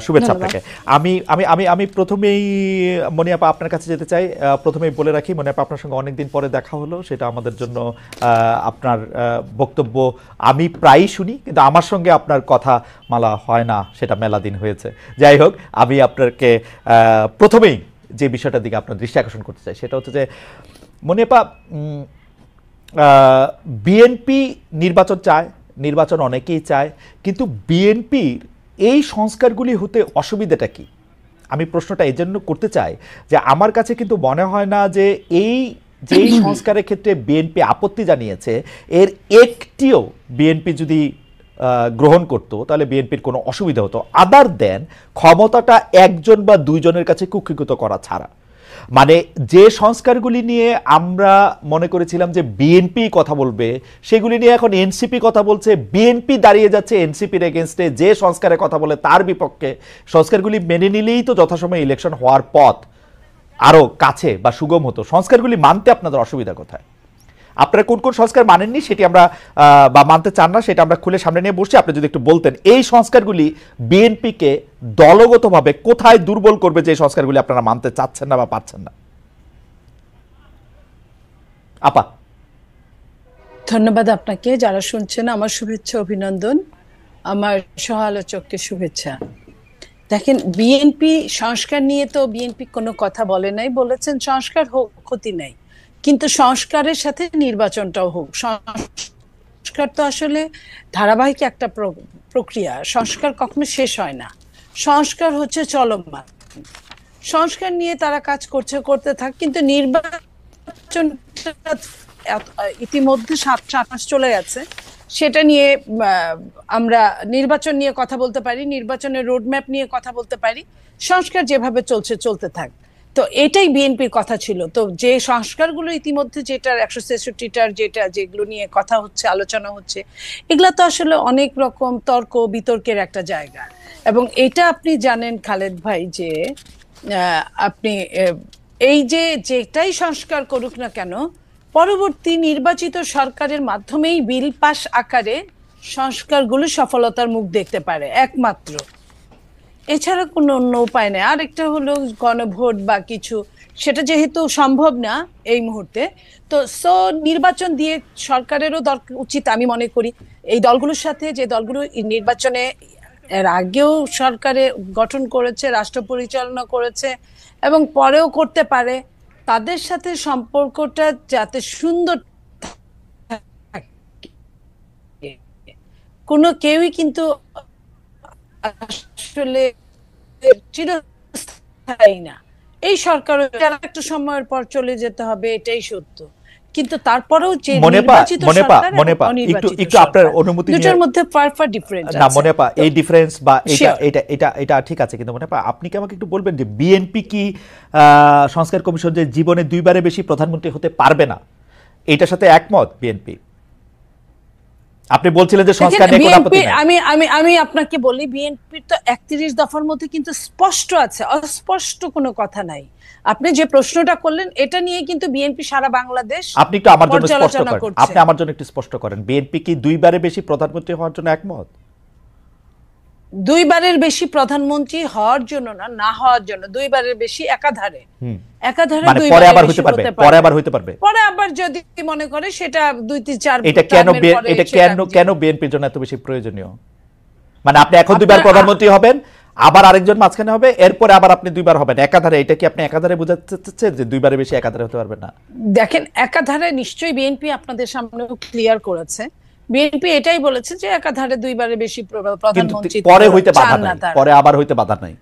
শুভেচ্ছা আপনাকে। আমি আমি আমি আমি প্রথমেই মনি আপা আপনার কাছে যেতে চাই। প্রথমেই বলে রাখি, মনি আপা আপনার সঙ্গে অনেকদিন পরে দেখা হলো, সেটা আমাদের জন্য আপনার বক্তব্য আমি প্রায়ই শুনি, কিন্তু আমার সঙ্গে আপনার কথা মালা হয় না, সেটা মেলা দিন হয়েছে। যাই হোক, আমি আপনাকে প্রথমেই যে বিষয়টার দিকে আপনার দৃষ্টি আকর্ষণ করতে চাই সেটা হচ্ছে যে মনি আপা, বিএনপি নির্বাচন চায়, নির্বাচন অনেকেই চায়, কিন্তু বিএনপির এই সংস্কারগুলি হতে অসুবিধাটা কি? আমি প্রশ্নটা এই জন্য করতে চাই যে আমার কাছে কিন্তু মনে হয় না যে যেই সংস্কারের ক্ষেত্রে বিএনপি আপত্তি জানিয়েছে এর একটিও বিএনপি যদি গ্রহণ করতো তাহলে বিএনপির কোনো অসুবিধা হতো, আদার দেন ক্ষমতাটা একজন বা দুইজনের কাছে কুক্ষিগত করা ছাড়া। মানে যে সংস্কারগুলি নিয়ে আমরা মনে করেছিলাম যে বিএনপি কথা বলবে, সেগুলি নিয়ে এখন এনসিপি কথা বলছে, বিএনপি দাঁড়িয়ে যাচ্ছে এনসিপির এগেনস্টে, যে সংস্কারের কথা বলে তার বিপক্ষে। সংস্কারগুলি মেনে নিলেই তো যথাসময়ে ইলেকশন হওয়ার পথ আরো কাছে বা সুগম হতো। সংস্কারগুলি মানতে আপনাদের অসুবিধা কোথায়? আপনারা কোন কোন সংস্কার মানেননি সেটি আমরা বা মানতে চান না সেটা আমরা খুলে সামনে নিয়ে বসছি। আপনি যদি একটু বলতেন এই সংস্কারগুলি বিএনপিকে দলগতভাবে কোথায় দুর্বল করবে, যে সংস্কারগুলি আপনারা মানতে চাচ্ছেন না বা পাচ্ছেন না। আপা। ধন্যবাদ আপনাকে। যারা শুনছেন আমার শুভেচ্ছা, অভিনন্দন। আমার সহ আলোচককে শুভেচ্ছা। দেখেন, বিএনপি সংস্কার নিয়ে তো বিএনপি কোনো কথা বলে নাই, বলেছেন সংস্কার হোক, ক্ষতি নাই, কিন্তু সংস্কারের সাথে নির্বাচনটাও হোক। সংস্কার তো আসলে ধারাবাহিক একটা প্রক্রিয়া, সংস্কার কখনো শেষ হয় না, সংস্কার হচ্ছে চলমান। সংস্কার নিয়ে তারা কাজ করতে থাক, কিন্তু নির্বাচন ইতিমধ্যে 7 মাস চলে গেছে, সেটা নিয়ে আমরা নির্বাচন নিয়ে কথা বলতে পারি, নির্বাচনের রোডম্যাপ নিয়ে কথা বলতে পারি, সংস্কার যেভাবে চলতে থাক। তো এটাই বিএনপির কথা ছিল। তো যে সংস্কারগুলো ইতিমধ্যে যেটার 163টার যেগুলো নিয়ে কথা হচ্ছে, আলোচনা হচ্ছে, এগুলা তো আসলে অনেক রকম তর্ক বিতর্কের একটা জায়গা। এবং এটা আপনি জানেন খালেদ ভাই যে আপনি এই যেটাই সংস্কার করুক না কেন, পরবর্তী নির্বাচিত সরকারের মাধ্যমেই বিল পাস আকারে সংস্কারগুলো সফলতার মুখ দেখতে পারে একমাত্র, এছাড়া কোনো অন্য উপায় নেই। আরেকটা হলো গণভোট বা কিছু, সেটা যেহেতু সম্ভব না এই মুহূর্তে, তো নির্বাচন দিয়ে সরকারেরও উচিত, আমি মনে করি এই দলগুলোর সাথে, যে দলগুলো নির্বাচনে এর আগেও সরকারে গঠন করেছে, রাষ্ট্র পরিচালনা করেছে এবং পরেও করতে পারে, তাদের সাথে সম্পর্কটা যাতে সুন্দর থাকে। কোনো কেউই কিন্তু আসলে চিরস্থায়ী না। এই সরকার একটা সময়ের পর চলে যেতে হবে, এটাই সত্য, কিন্তু তারপরেও যে নির্বাচিত সরকার একটু আপনার অনুমতি দুটোর মধ্যে ফার ডিফারেন্স আছে। না মনে পা এই ডিফারেন্স বা এটা ঠিক আছে, কিন্তু মনে পা আপনি কি আমাকে একটু বলবেন যে বিএনপি কি সংস্কার কমিশন যে জীবনে 2বারের বেশি প্রধানমন্ত্রী হতে পারবে না, এটার সাথে একমত বিএনপি? আপনি বলছিলেন যে সংস্কার নিয়ে কোনো আপত্তি নাই। আমি আপনাকে বলি, বিএনপির তো 31 দফার মধ্যে কিন্তু স্পষ্ট আছে, অস্পষ্ট কোনো কথা নাই। আপনি যে প্রশ্নটা করলেন এটা নিয়ে কিন্তু বিএনপি সারা বাংলাদেশ, আপনি একটু আমার জন্য স্পষ্ট করেন, আপনি আমার জন্য একটু স্পষ্ট করেন, বিএনপি কি 2বারের বেশি প্রধানমন্ত্রী হওয়ার জন্য একমত? 2বারের বেশি প্রধানমন্ত্রী হওয়ার জন্য না হওয়ার জন্য, 2বারের বেশি একাধারে মানে পরে আবার হতে পারবে, পরে আবার যদি মনে করে সেটা 2-4। এটা কেন বিএনপির জন্য এত বেশি প্রয়োজনীয়? মানে আপনি এখন 2বার প্রধানমন্ত্রী হবেন, আবার আরেকজন মাঝখানে হবে, এরপরে আবার আপনি 2বার হবেন একাধারে। এটা কি আপনি একাধারে বোঝাতে চাচ্ছেন যে 2বারের বেশি একাধারে হতে পারবেন না? দেখেন, একাধারে নিশ্চয়ই বিএনপি আপনাদের সামনেও ক্লিয়ার করেছে, বিএনপি এটাই বলেছে যে একাধারে 2বারের বেশি প্রধানমন্ত্রী পরে হইতে বাধা নাই, পরে আবার হইতে বাধা নাই,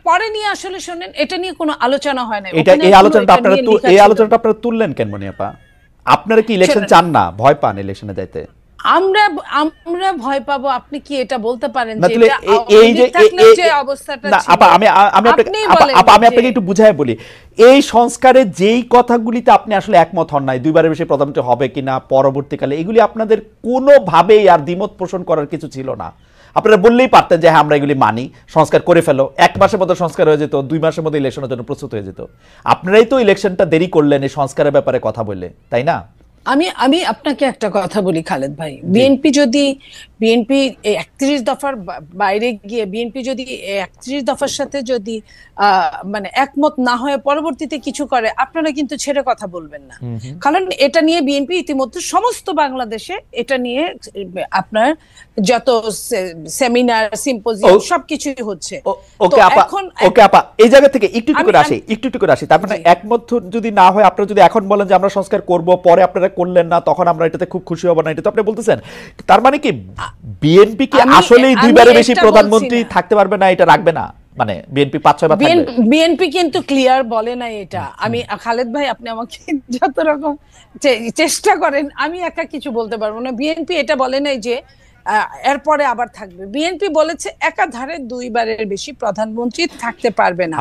পরে নিয়ে আসলে শুনেন, এটা নিয়ে কোনো আলোচনা হয় না। এই আলোচনাটা আপনারা তুললেন কেন মনি আপা? আপনারা কি ইলেকশন চান না, ভয় পান ইলেকশনে যাইতে? আমরা ভয় পাবো? আপনি কি এটা বলতে পারেন যে অবস্থাটা ছিল? আমি আপনাকে একটু বুঝায় বলি, এই সংস্কারের যেই কথাগুলিতে আপনি আসলে একমত হন নাই, 2বারের বেশি প্রধানমন্ত্রী হবে কিনা পরবর্তীকালে, এগুলি আপনাদের কোনোভাবেই আর দ্বিমত পোষণ করার কিছু ছিল না। আপনারা বললেই পারতেন যে হ্যাঁ আমরা এগুলি মানি, সংস্কার করে ফেলো, 1 মাসের মধ্যে সংস্কার হয়ে যেত, 2 মাসের মধ্যে ইলেকশনের জন্য প্রস্তুত হয়ে যেত। আপনারাই তো ইলেকশনটা দেরি করলেন এই সংস্কারের ব্যাপারে কথা বললে, তাই না? আমি আপনাকে একটা কথা বলি খালেদ ভাই, বিএনপি 31 দফার বাইরে গিয়ে বিএনপি যদি 31 দফার সাথে যদি মানে একমত না হয়ে পরবর্তীতে কিছু করে, আপনারা কিন্তু ছেড়ে কথা বলবেন না। কারণ এটা নিয়ে বিএনপি ইতিমধ্যে সমস্ত বাংলাদেশে এটা নিয়ে আপনার যত সেমিনার, সিম্পোজিয়াম সবকিছুই হচ্ছে। ওকে আপা, এই জায়গা থেকে একটু করে আসি। তার মানে একমত যদি না হয়, আপনারা যদি এখন বলেন যে আমরা সংস্কার করব, পরে আপনারা করলেন না, তখন আমরা এটাতে খুব খুশি হব না, এটা তো আপনি বলতেছেন। তার মানে কি বিএনপি কি আসলেই দুইবারের বেশি প্রধানমন্ত্রী থাকতে পারবে না, এটা রাখবে না? মানে বিএনপি 5-6 বার থাকবে? বিএনপি কিন্তু ক্লিয়ার বলে না এটা। আমি খালেদ ভাই, আপনি আমাকে যত রকম চেষ্টা করেন, আমি একা কিছু বলতে পারবো না। বিএনপি এটা বলে নাই যে এরপরে আবার থাকবে। বিএনপি বলেছে একাধারে দুইবারের বেশি প্রধানমন্ত্রী থাকতে পারবে না।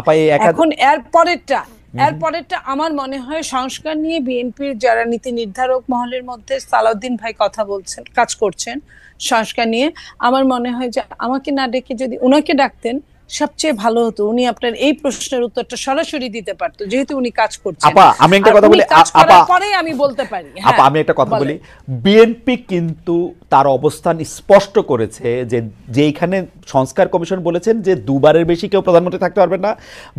এখন এরপরেরটা আমার মনে হয় সংস্কার নিয়ে বিএনপির যারা নীতি নির্ধারক মহলের মধ্যে সালাউদ্দিন ভাই কথা বলছেন, কাজ করছেন সংস্কার নিয়ে, আমার মনে হয় যে আমাকে না ডেকে যদি উনাকে ডাকতেন সবচেয়ে ভালো হতো। উনি আপনার এই প্রশ্নের উত্তরটা সরাসরি দিতে পারতো, যেহেতু উনি কাজ করছেন। আপা আমি একটা কথা বলি, পরে আমি বলতে পারি। আপা আমি একটা কথা বলি, বিএনপি কিন্তু তার অবস্থান স্পষ্ট করেছে যে যেখানে সংস্কার কমিশন বলেছেন যে দুবারের বেশি কেউ প্রধানমন্ত্রী থাকতে পারবে না,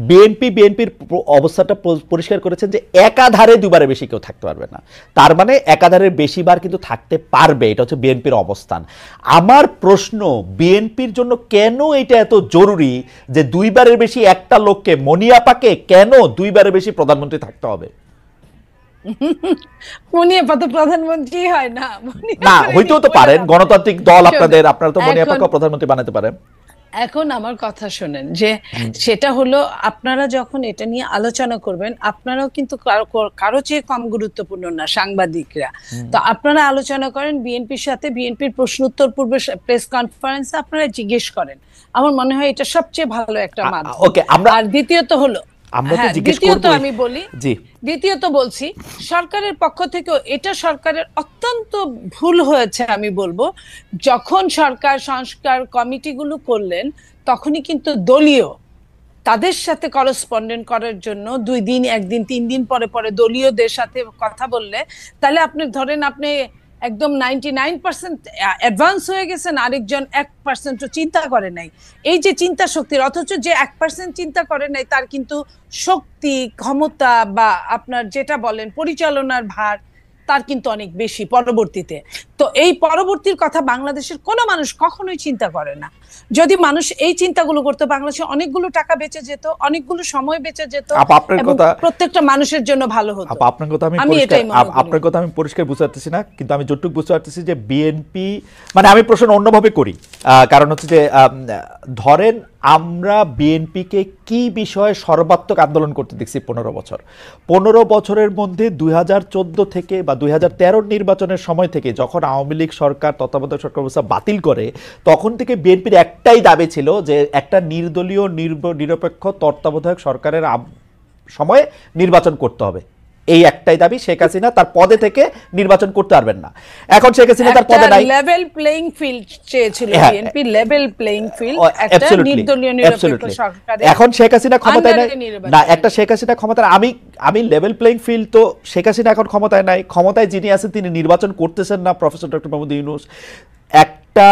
বিএনপির অবস্থানটা পরিষ্কার করেছেন যে একাধারে দুবারের বেশি কেউ থাকতে পারবে না। তার মানে একাধারের বেশিবার কিন্তু থাকতে পারবে, এটা হচ্ছে বিএনপির অবস্থান। আমার প্রশ্ন, বিএনপির জন্য কেন এটা এত জরুরি যে দুইবারের বেশি একটা লোককে, মনিয়াপাকে কেন দুইবারের বেশি প্রধানমন্ত্রী থাকতে হবে? মনিয়াপা তো প্রধানমন্ত্রী হয় না। না, হইতেও তো পারেন, গণতান্ত্রিক দল আপনাদের, আপনারা তো মনিয়াপাকে প্রধানমন্ত্রী বানাতে পারেন। এখন আমার কথা শোনেন, যে সেটা হলো আপনারা যখন এটা নিয়ে আলোচনা করবেন, আপনারাও কিন্তু কারো চেয়ে কম গুরুত্বপূর্ণ না সাংবাদিকরা। তো আপনারা আলোচনা করেন বিএনপির সাথে, বিএনপির প্রশ্ন উত্তর পূর্বে প্রেস কনফারেন্সে আপনারা জিজ্ঞেস করেন। আমার মনে হয় এটা সবচেয়ে ভালো একটা মাধ্যম। আর দ্বিতীয়ত হলো, দ্বিতীয়ত বলছি, সরকারের পক্ষ থেকেও এটা সরকারের অত্যন্ত ভুল হয়েছে আমি বলবো। যখন সরকার সংস্কার কমিটিগুলো করলেন, তখনই কিন্তু দলীয় তাদের সাথে করসপন্ডেন্ট করার জন্য 2 দিন, 1 দিন, 3 দিন পরে পরে দলীয়দের সাথে কথা বললে, তাহলে আপনি ধরেন আপনি একদম 99% অ্যাডভান্স হয়ে গেছেন, আরেকজন 1% চিন্তা করে নাই। এই যে চিন্তা শক্তির, অথচ যে 1% চিন্তা করে নাই তার কিন্তু শক্তি, ক্ষমতা বা আপনার যেটা বলেন পরিচালনার ভার, তার কিন্তু অনেক বেশি পরবর্তীতে। তো এই পরবর্তীর কথা বাংলাদেশের কোনো মানুষ কখনোই চিন্তা করে না। যদি মানুষ এই চিন্তাগুলো করতো, বাংলাদেশে অনেকগুলো টাকা বেঁচে যেত, অনেকগুলো সময় বেঁচে যেত, এবং প্রত্যেকটা মানুষের জন্য ভালো হতো। আপনার কথা আমি পরিষ্কার বুঝতে পারতেছি না, কিন্তু আমি যতটুকু বুঝতে পারতেছি যে বিএনপি, মানে আমি প্রশ্ন অন্যভাবে করি, কারণ হচ্ছে যে ধরেন আমরা বিএনপিকে কি বিষয়ে সর্বাত্মক আন্দোলন করতে দেখছি 15 বছরের মধ্যে 2014 থেকে বা 2013 নির্বাচনের সময় থেকে, যখন আওয়ামী লীগ সরকার, তত্ত্বাবধায়ক সরকার ব্যবস্থা বাতিল করে, তখন থেকে বিএনপির একটাই দাবি ছিল যে একটা নির্দলীয় নিরপেক্ষ তত্ত্বাবধায়ক সরকারের সময়ে নির্বাচন করতে হবে। এই একটাই দাবি। শেখ হাসিনা তার পদে থেকে নির্বাচন করতে পারবেন না। এখন শেখ হাসিনা তার পদে নাই, লেভেল প্লেইং ফিল্ড চেয়েছিল বিএনপি, লেভেল প্লেইং ফিল্ড, একটা নির্দলীয় নিরপেক্ষ সরকার। এখন শেখ হাসিনা ক্ষমতায় নাই না, একটা শেখ হাসিনা ক্ষমতায়, আমি লেভেল প্লেইং ফিল্ড, তো শেখ হাসিনা এখন ক্ষমতায় নাই, ক্ষমতায় যিনি আছেন তিনি নির্বাচন করতেছেন না, প্রফেসর ডক্টর মোহাম্মদ ইউনূস। একটা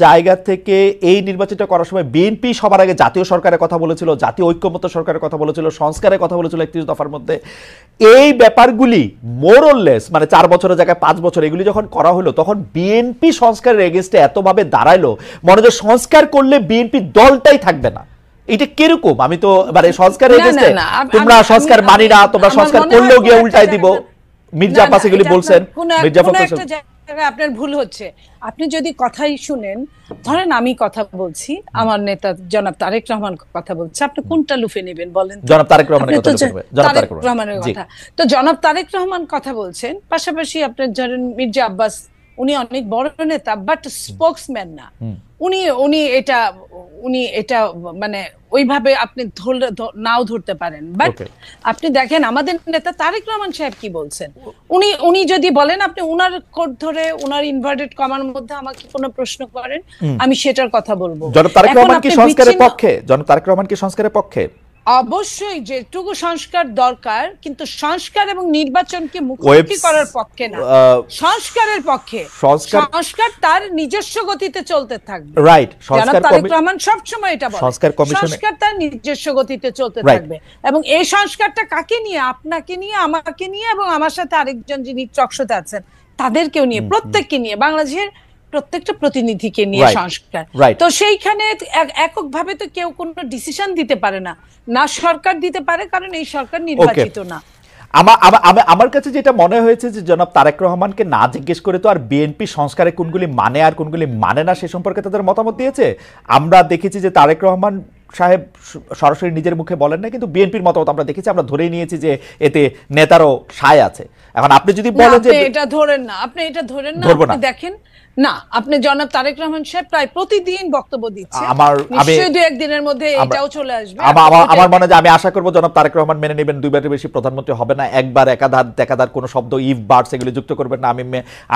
জায়গা থেকে এই নির্বাচনটা করার সময় বিএনপি সবার আগে জাতীয় সরকারের কথা বলেছিল, জাতীয় ঐক্যমত্য সরকারের কথা বলেছিল, সংস্কারের কথা বলেছিল 31 দফার মধ্যে। এই ব্যাপারগুলি মোরলেস মানে 4 বছরের জায়গায় 5 বছর এগুলি যখন করা হলো, তখন বিএনপি সংস্কারের এগেইনস্টে এতভাবে দাঁড়াইলো, মনে হয় সংস্কার করলে বিএনপি দলটাই থাকবে না। এটা কিরকম? আমি তো মানে সংস্কারের এগেইনস্টে, তোমরা সংস্কার মানি না, তোমরা সংস্কার করলেও গিয়ে উল্টাই দিব, মির্জা আব্বাস এগুলি বলছেন। মির্জা আব্বাস, আপনার ভুল হচ্ছে। আপনি যদি কথাই শুনেন, ধরেন আমি কথা বলছি, আমার নেতা জনাব তারেক রহমান কথা বলছে, আপনি কোনটা লুফে নেবেন বলেন? জনাব তারেক রহমানের কথা। তো জনাব তারেক রহমান কথা বলছেন, পাশাপাশি আপনার ধরেন মির্জা আব্বাস, উনি অনেক বড় নেতা, বাট স্পোকসম্যান না। উনি এটা মানে ওইভাবে আপনি নাও ধরতে পারেন, বাট আপনি দেখেন আমাদের নেতা তারেক রহমান সাহেব কি বলছেন। উনি যদি বলেন, আপনি উনার কোড ধরে উনার ইনভার্টেড কমার মধ্যে আমাকে কোনো প্রশ্ন করেন, আমি সেটার কথা বলবো। জনাব তারেক রহমান কি সংস্কারের পক্ষে? জনাব তারেক রহমান কি সংস্কারের পক্ষে? অবশ্যই যেটুকু সংস্কার দরকার, কিন্তু সংস্কার এবং নির্বাচনকে মুখোমুখি করার পক্ষে না, সংস্কারের পক্ষে। সংস্কার তার নিজস্ব গতিতে চলতে থাকবে, রাইট। জনাব তারেক রহমান সবসময় এটা বলে, সংস্কার তার নিজস্ব গতিতে চলতে থাকবে। এবং এই সংস্কারটা কাকে নিয়ে? আপনাকে নিয়ে, আমাকে নিয়ে, এবং আমার সাথে আরেকজন যিনি টকশোতে আছেন তাদেরকেও নিয়ে, প্রত্যেককে নিয়ে, বাংলাদেশের প্রত্যেকটা প্রতিনিধিকে নিয়ে সংস্কার। তো সেইখানে এককভাবে তো কেউ কোনো ডিসিশন দিতে পারে না, না সরকার দিতে পারে, কারণ এই সরকার নির্বাচিত না। আমার কাছে যেটা মনে হয়েছে যে জনাব তারেক রহমানকে না জিজ্ঞেস করে তো আর বিএনপি সংস্কারে কোনগুলি মানে আর কোনগুলি মানে না সে সম্পর্কে তাদের মতামত দিয়েছে। আমরা দেখেছি যে তারেক রহমান সাহেব সরাসরি নিজের মুখে বলেন না, কিন্তু বিএনপির মতামত আমরা দেখেছি, আমরা ধরেই নিয়েছি যে এতে নেতারও সায় আছে। এখন আপনি যদি বলেন যে এটা ধরেন না, আপনি এটা ধরেন না, আপনি দেখেন না, আপনি জনাব তারেক রহমান সাহেব প্রায় প্রতিদিন বক্তব্য দিচ্ছেন, নিশ্চয়ই দু একদিনের মধ্যে এটাও চলে আসবে। আমার মনে হয়, আমি আশা করব জনাব তারেক রহমান মেনে নেবেন, দুইবারের বেশি প্রধানমন্ত্রী হবে না, একবার একাধার কোনো শব্দ ইফ বার্ডস এগুলো যুক্ত করবেন না।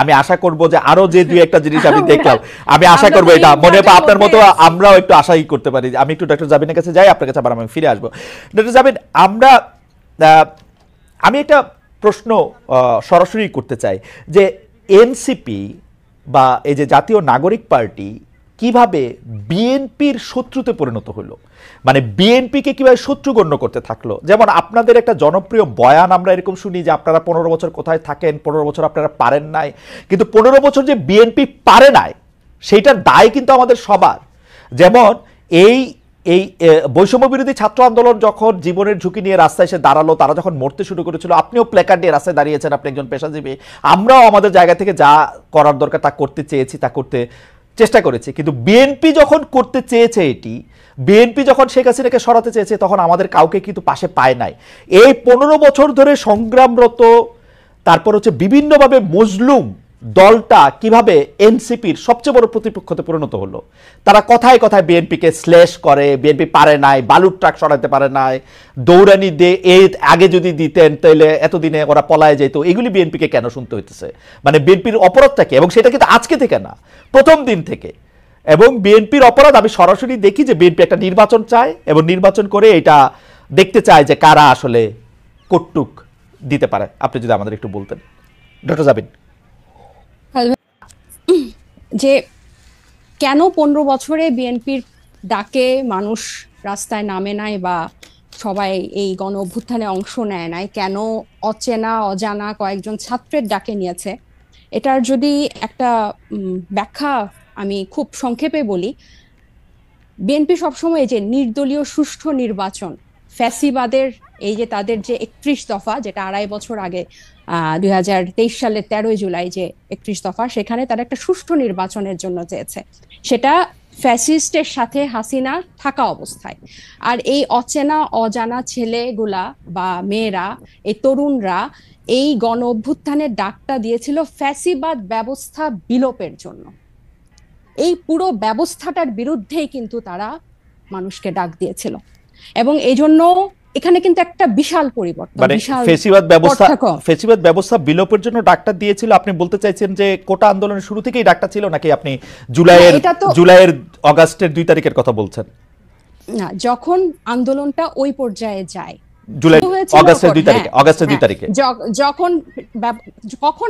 আমি আশা করব যে আরো যে দুই একটা জিনিস আমি দেখলাম, আমি আশা করব এটা মনে আপনার মতো আমরাও একটু আশাই করতে পারি। আমি একটু ডক্টর জাবিনের কাছে যাই, আপনার কাছে আবার আমি ফিরে আসবো। ডক্টর জাবিন, আমি একটা প্রশ্ন সরাসরি করতে চাই যে এনসিপি বা এই যে জাতীয় নাগরিক পার্টি কিভাবে বিএনপির শত্রুতে পরিণত হলো, মানে বিএনপিকে কিভাবে শত্রু গণ্য করতে থাকলো। যেমন আপনাদের একটা জনপ্রিয় বয়ান আমরা এরকম শুনি যে আপনারা 15 বছর কোথায় থাকেন, 15 বছর আপনারা পারেন নাই, কিন্তু 15 বছর যে বিএনপি পারে নাই সেইটার দায় কিন্তু আমাদের সবার। যেমন এই বৈষম্য বিরোধী ছাত্র আন্দোলন যখন জীবনের ঝুঁকি নিয়ে রাস্তায় এসে দাঁড়ালো, তারা যখন মরতে শুরু করেছিল, আপনিও প্ল্যাকার্ড নিয়ে রাস্তায় দাঁড়িয়েছেন, আপনি একজন পেশাজীবী, আমরাও আমাদের জায়গা থেকে যা করার দরকার তা করতে চেয়েছি, তা করতে চেষ্টা করেছি। কিন্তু বিএনপি যখন করতে চেয়েছে বিএনপি যখন শেখ হাসিনাকে সরাতে চেয়েছে, তখন আমাদের কাউকে কিন্তু পাশে পায় নাই। এই 15 বছর ধরে সংগ্রামরত, তারপর হচ্ছে বিভিন্নভাবে মজলুম দলটা কিভাবে এনসিপির সবচেয়ে বড় প্রতিপক্ষতে পরিণত হলো। তারা কথায় কথায় বিএনপিকে স্ল্যাশ করে, বিএনপি পারে নাই, বালুর ট্রাক সরাতে পারে নাই, দৌড়ানি দিয়ে এই আগে যদি দিতেন তাহলে এতদিনে ওরা পলায় যেত, এগুলি বিএনপিকে কেন শুনতে হইতেছে? মানে বিএনপির অপরাধটা কি? এবং সেটা কিন্তু আজকে থেকে না, প্রথম দিন থেকে। এবং বিএনপির অপরাধ আমি সরাসরি দেখি যে বিএনপি একটা নির্বাচন চায় এবং নির্বাচন করে এটা দেখতে চায় যে কারা আসলে কটুক দিতে পারে। আপনি যদি আমাদের একটু বলতেন ডক্টর জাবিন। যে কেন 15 বছরে বিএনপির ডাকে মানুষ রাস্তায় নামে নাই বা সবাই এই গণ অভ্যুত্থানে অংশ নেয় নাই, কেন অচেনা অজানা কয়েকজন ছাত্রের ডাকে নিয়েছে, এটার যদি একটা ব্যাখ্যা আমি খুব সংক্ষেপে বলি। বিএনপি সবসময় যে নির্দলীয় সুষ্ঠু নির্বাচন, ফ্যাসিবাদের এই যে তাদের যে 31 দফা, যেটা 2.5 বছর আগে 2023 সালের 13 জুলাই যে 31 দফা, সেখানে তারা একটা সুষ্ঠু নির্বাচনের জন্য চেয়েছে, সেটা ফ্যাসিস্টের সাথে হাসিনা থাকা অবস্থায়। আর এই অচেনা অজানা ছেলেগুলা বা মেয়েরা, এই তরুণরা এই গণ অভ্যুত্থানের ডাকটা দিয়েছিল ফ্যাসিবাদ ব্যবস্থা বিলোপের জন্য। এই পুরো ব্যবস্থাটার বিরুদ্ধেই কিন্তু তারা মানুষকে ডাক দিয়েছিল, এবং এই জন্য এখানে কিন্তু একটা বিশাল পরিবর্তন, বিশাল ফ্যাসিবাদ ব্যবস্থা বিলোপের জন্য ডাকটা দিয়েছিল। আপনি বলতে চাইছেন যে কোটা আন্দোলনের শুরু থেকেই ডাকটা ছিল, নাকি আপনি জুলাইয়ের অগাস্টের 2 তারিখের কথা বলছেন? না, যখন আন্দোলনটা ওই পর্যায়ে যায়, কখন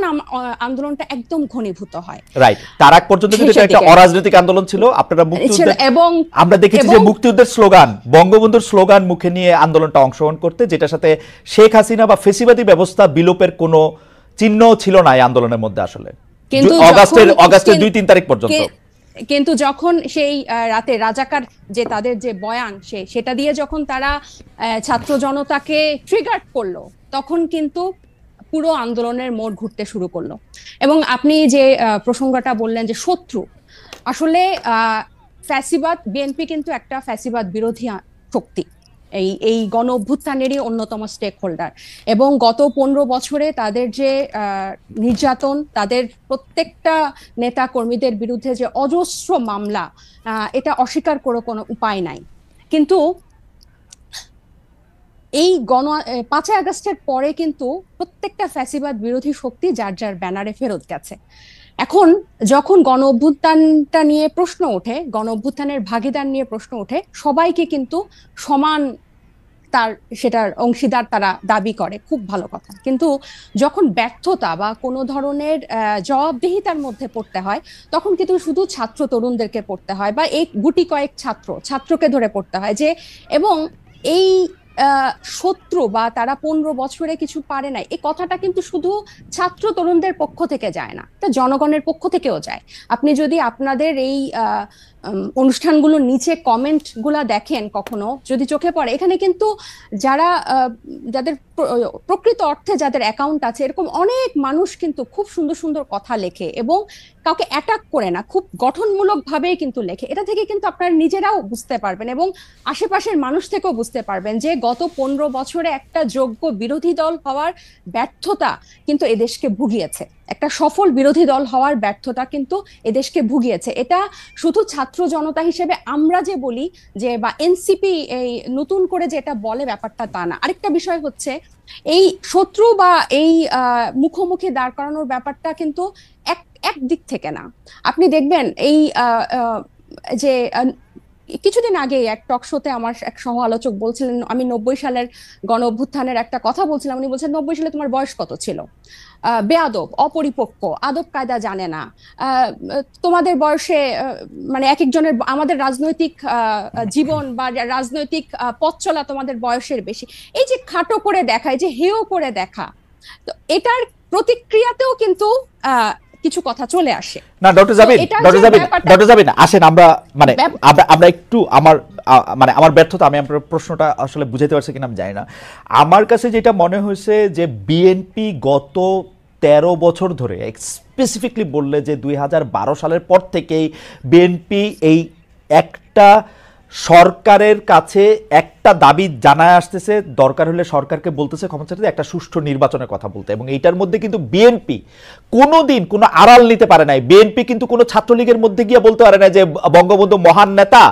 আন্দোলনটা একদম ঘনীভূত হয়, রাইট। তার আগ পর্যন্ত কিন্তু এটা একটা অরাজনৈতিক আন্দোলন ছিল। আপনারা মুক্তিযুদ্ধ, এবং আমরা দেখেছি যে মুক্তিযুদ্ধের স্লোগান, বঙ্গবন্ধুর স্লোগান মুখে নিয়ে আন্দোলনটা অংশগ্রহণ করতে, যেটার সাথে শেখ হাসিনা বা ফেসিবাদী ব্যবস্থা বিলোপের কোনো চিহ্ন ছিল না এই আন্দোলনের মধ্যে আসলে, অগাস্টের 2-3 তারিখ পর্যন্ত। কিন্তু যখন সেই রাতে রাজাকার যে তাদের যে বয়ান, সেটা দিয়ে যখন তারা ছাত্র জনতাকে ট্রিগার করলো, তখন কিন্তু পুরো আন্দোলনের মোড় ঘুরতে শুরু করলো। এবং আপনি যে প্রসঙ্গটা বললেন যে শত্রু, আসলে ফ্যাসিবাদ, বিএনপি কিন্তু একটা ফ্যাসিবাদ বিরোধী শক্তি, এই গণ অভ্যুত্থানেরই অন্যতম স্টেক হোল্ডার। এবং গত 15 বছরে তাদের যে নির্যাতন, তাদের প্রত্যেকটা নেতা কর্মীদের বিরুদ্ধে যে অজস্র মামলা, এটা অস্বীকার করে কোনো উপায় নাই। কিন্তু এই 5 আগস্টের পরে কিন্তু প্রত্যেকটা ফ্যাসিবাদ বিরোধী শক্তি যার যার ব্যানারে ফেরত গেছে। এখন যখন গণ অভ্যুত্থানটা নিয়ে প্রশ্ন ওঠে, গণ অভ্যুত্থানের ভাগিদার নিয়ে প্রশ্ন ওঠে, সবাইকে কিন্তু সমান তার সেটার অংশীদার তারা দাবি করে, খুব ভালো কথা। কিন্তু যখন ব্যর্থতা বা কোনো ধরনের জবাবদিহিতার মধ্যে পড়তে হয়, তখন কিন্তু শুধু ছাত্র তরুণদেরকে পড়তে হয় বা এই গুটি কয়েক ছাত্রকে ধরে পড়তে হয় যে, এবং এই শত্রু বা তারা 15 বছরে কিছু পারে নাই, এই কথাটা কিন্তু শুধু ছাত্র তরুণদের পক্ষ থেকে যায় না, এটা জনগণের পক্ষ থেকেও যায়। আপনি যদি আপনাদের এই অনুষ্ঠানগুলোর নিচে কমেন্ট গুলা দেখেন, কখনো যদি চোখে পড়ে, এখানে কিন্তু যারা যাদের প্রকৃত অর্থে যাদের অ্যাকাউন্ট আছে, এরকম অনেক মানুষ কিন্তু খুব সুন্দর সুন্দর কথা লেখে এবং কাউকে অ্যাটাক করে না, খুব গঠনমূলক ভাবেই কিন্তু লেখে। এটা থেকে কিন্তু আপনারা নিজেরাও বুঝতে পারবেন এবং আশেপাশের মানুষ থেকেও বুঝতে পারবেন যে গত 15 বছরে একটা যোগ্য বিরোধী দল হওয়ার ব্যর্থতা কিন্তু এদেশকে ভুগিয়েছে, একটা সফল বিরোধী দল হওয়ার ব্যর্থতা কিন্তু এদেশকে ভুগিয়েছে। এটা শুধু ছাত্র জনতা হিসেবে আমরা যে বলি যে, বা এনসিপি এই নতুন করে যে এটা বলে, ব্যাপারটা তা না। আরেকটা বিষয় হচ্ছে, এই শত্রু বা এই মুখোমুখি দাঁড় করানোর ব্যাপারটা কিন্তু এক দিক থেকে না। আপনি দেখবেন এই যে কিছুদিন আগে এক টক শোতে আমার এক সহ আলোচক বলছিলেন, আমি 90 সালের গণ অভ্যুত্থানের একটা কথা বলছিলাম, উনি বলছেন 90 সালে তোমার বয়স কত ছিল, বেয়াদব, অপরিপক্ক, আদব কায়দা জানে না, তোমাদের বয়সে মানে এক একজনের, আমাদের রাজনৈতিক জীবন বা রাজনৈতিক পথ চলা তোমাদের বয়সের বেশি, এই যে খাটো করে দেখা, এই যে হেয় করে দেখা, তো এটার প্রতিক্রিয়াতেও কিন্তু কিছু কথা চলে আসে। না ডক্টর জাবিন আসেন, আমরা একটু আমার ব্যর্থতা, আমি আপনার প্রশ্নটা আসলে বুঝাইতে পারছি কিনা আমি জানি না। আমার কাছে যেটা মনে হয়েছে যে বিএনপি গত 13 বছর ধরে, স্পেসিফিকলি বললে যে 2012 সালের পর থেকেই বিএনপি এই একটা সরকারের কাছে একটা দাবি জানায় আসতেছে, দরকার হলে সরকারকে বলতেছে ক্ষমতা চাইতে একটা সুষ্ঠু নির্বাচনের কথা বলতে, এবং এইটার মধ্যে কিন্তু বিএনপি কোনোদিন কোনো আড়াল নিতে পারে নাই। বিএনপি কিন্তু কোনো ছাত্রলীগের মধ্যে গিয়ে বলতে পারে না যে বঙ্গবন্ধু মহান নেতা,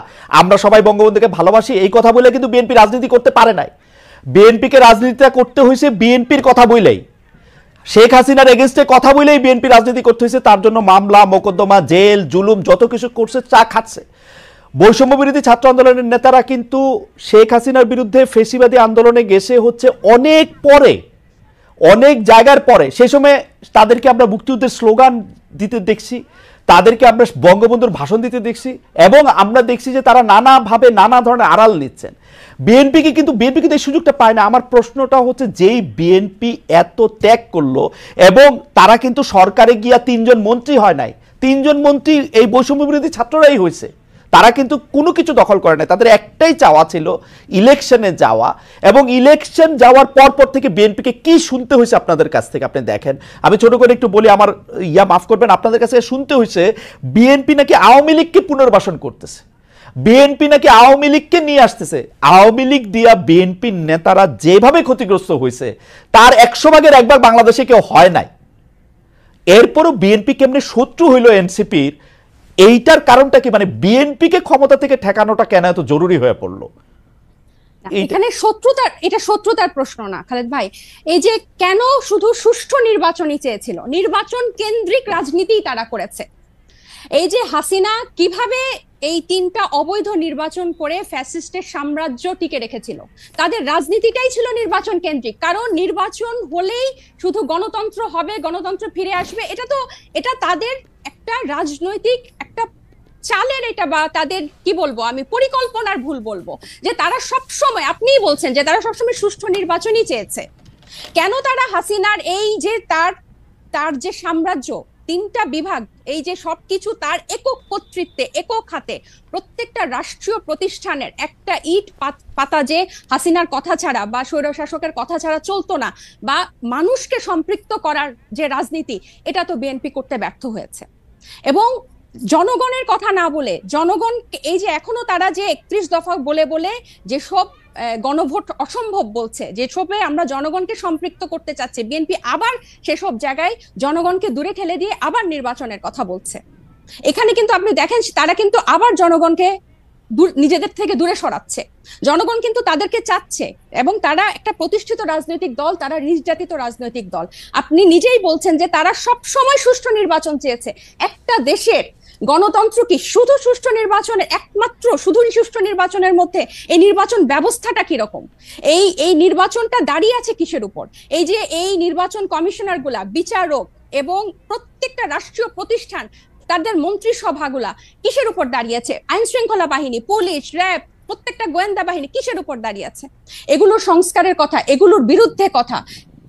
আমরা সবাই বঙ্গবন্ধুকে ভালোবাসি, এই কথা বলে কিন্তু বিএনপি রাজনীতি করতে পারে নাই। বিএনপিকে রাজনীতিটা করতে হয়েছে বিএনপির কথা বলেই, শেখ হাসিনার এগেনস্টে কথা বলেই বিএনপি রাজনীতি করতে হয়েছে। তার জন্য মামলা মোকদ্দমা, জেল, জুলুম যত কিছু করছে, চা খাচ্ছে। বৈষম্য বিরোধী ছাত্র আন্দোলনের নেতারা কিন্তু শেখ হাসিনার বিরুদ্ধে ফেসিবাদী আন্দোলনে গেছে হচ্ছে অনেক পরে, অনেক জায়গার পরে। সেই সময় তাদেরকে আমরা মুক্তিযুদ্ধের স্লোগান দিতে দেখছি, তাদেরকে আমরা বঙ্গবন্ধুর ভাষণ দিতে দেখছি, এবং আমরা দেখছি যে তারা নানাভাবে নানা ধরনের আড়াল নিচ্ছেন। বিএনপি কিন্তু এই সুযোগটা পায় না। আমার প্রশ্নটা হচ্ছে, যেই বিএনপি এত ত্যাগ করলো, এবং তারা কিন্তু সরকারে গিয়া 3 জন মন্ত্রী হয় নাই, 3 জন মন্ত্রী এই বৈষম্য বিরোধী ছাত্ররাই হয়েছে। তারা কিন্তু কোনো কিছু দখল করে নাই, তাদের একটাই চাওয়া ছিল ইলেকশনে যাওয়া, এবং ইলেকশন যাওয়ার পর থেকে বিএনপিকে কি শুনতে হয়েছে আপনাদের কাছ থেকে আপনি দেখেন। আমি ছোট করে একটু বলি, আমার মাফ করবেন, আপনাদের কাছে শুনতে হয়েছে বিএনপি নাকি আওয়ামী লীগকে পুনর্বাসন করতেছে, বিএনপি নাকি আওয়ামী লীগকে নিয়ে আসতেছে। আওয়ামী লীগ দিয়া বিএনপির নেতারা যেভাবে ক্ষতিগ্রস্ত হয়েছে, তার 100 ভাগের 1 ভাগ বাংলাদেশে কেউ হয় নাই। এরপরও বিএনপি কেমনে শত্রু হইল এনসিপির, এইটার কারণটা কি? মানে বিএনপিকে ক্ষমতা থেকে ঠেকানোটা কেন এত জরুরি হয়ে পড়লো? এখানে শত্রুতার প্রশ্ন না খালেদ ভাই, এই যে কেন শুধু সুষ্ঠু নির্বাচনই চেয়েছিল, নির্বাচন কেন্দ্রিক রাজনীতি তারা করেছে। এই যে হাসিনা কিভাবে এই 3টা অবৈধ নির্বাচন করে ফ্যাসিস্টের সাম্রাজ্য টিকে রেখেছিল, তাদের রাজনীতিটাই ছিল নির্বাচন কেন্দ্রিক। কারণ নির্বাচন হলেই শুধু গণতন্ত্র হবে, গণতন্ত্র ফিরে আসবে, এটা তাদের একটা রাজনৈতিক একটা চালের, এটা বা তাদের কি বলবো আমি, পরিকল্পনার ভুল বলবো, যে তারা সবসময়, আপনিই বলছেন যে তারা সবসময় সুষ্ঠু নির্বাচনই চেয়েছে। কেন তারা হাসিনার এই যে তার যে সাম্রাজ্য, 3টা বিভাগ, এই যে সবকিছু তার একক কর্তৃত্বে, একক হাতে, প্রত্যেকটা রাষ্ট্রীয় প্রতিষ্ঠানের একটা ইট পাতা যে হাসিনার কথা ছাড়া বা স্বৈরশাসকের কথা ছাড়া চলতো না, বা মানুষকে সম্পৃক্ত করার যে রাজনীতি, এটা তো বিএনপি করতে ব্যর্থ হয়েছে। এবং জনগণের কথা না বলে, জনগণ এই যে এখনো তারা যে 31 দফা বলে বলে যেসব গণভোট অসম্ভব বলছে, যেসবে আমরা জনগণকে সম্পৃক্ত করতে চাচ্ছি, বিএনপি আবার সেসব জায়গায় জনগণকে দূরে ঠেলে দিয়ে আবার নির্বাচনের কথা বলছে। এখানে কিন্তু আপনি দেখেন তারা কিন্তু আবার জনগণকে নিজেদের থেকে দূরে সরাচ্ছে। জনগণ কিন্তু তাদেরকে চাচ্ছে, এবং তারা একটা প্রতিষ্ঠিত রাজনৈতিক দল, তারা নির্যাতিত রাজনৈতিক দল। আপনি নিজেই বলছেন যে তারা সব সময় সুষ্ঠু নির্বাচন চেয়েছে। একটা দেশের গণতন্ত্র কি শুধু সুষ্ঠু নির্বাচনের একমাত্র শুধু সুষ্ঠু নির্বাচনের মধ্যে এই নির্বাচন ব্যবস্থাটা কিরকম, এই নির্বাচনটা দাঁড়িয়ে আছে কিসের উপর? এই যে এই নির্বাচন কমিশনার গুলা, বিচারক এবং প্রত্যেকটা রাষ্ট্রীয় প্রতিষ্ঠান তাদের মন্ত্রিসভাগুলা কিসের উপর দাঁড়িয়েছে? আইন শৃঙ্খলা বাহিনী, পুলিশ, র্যাব, প্রত্যেকটা গোয়েন্দা বাহিনী কিসের উপর দাঁড়িয়ে আছে? এগুলোর সংস্কারের কথা, এগুলোর বিরুদ্ধে কথা,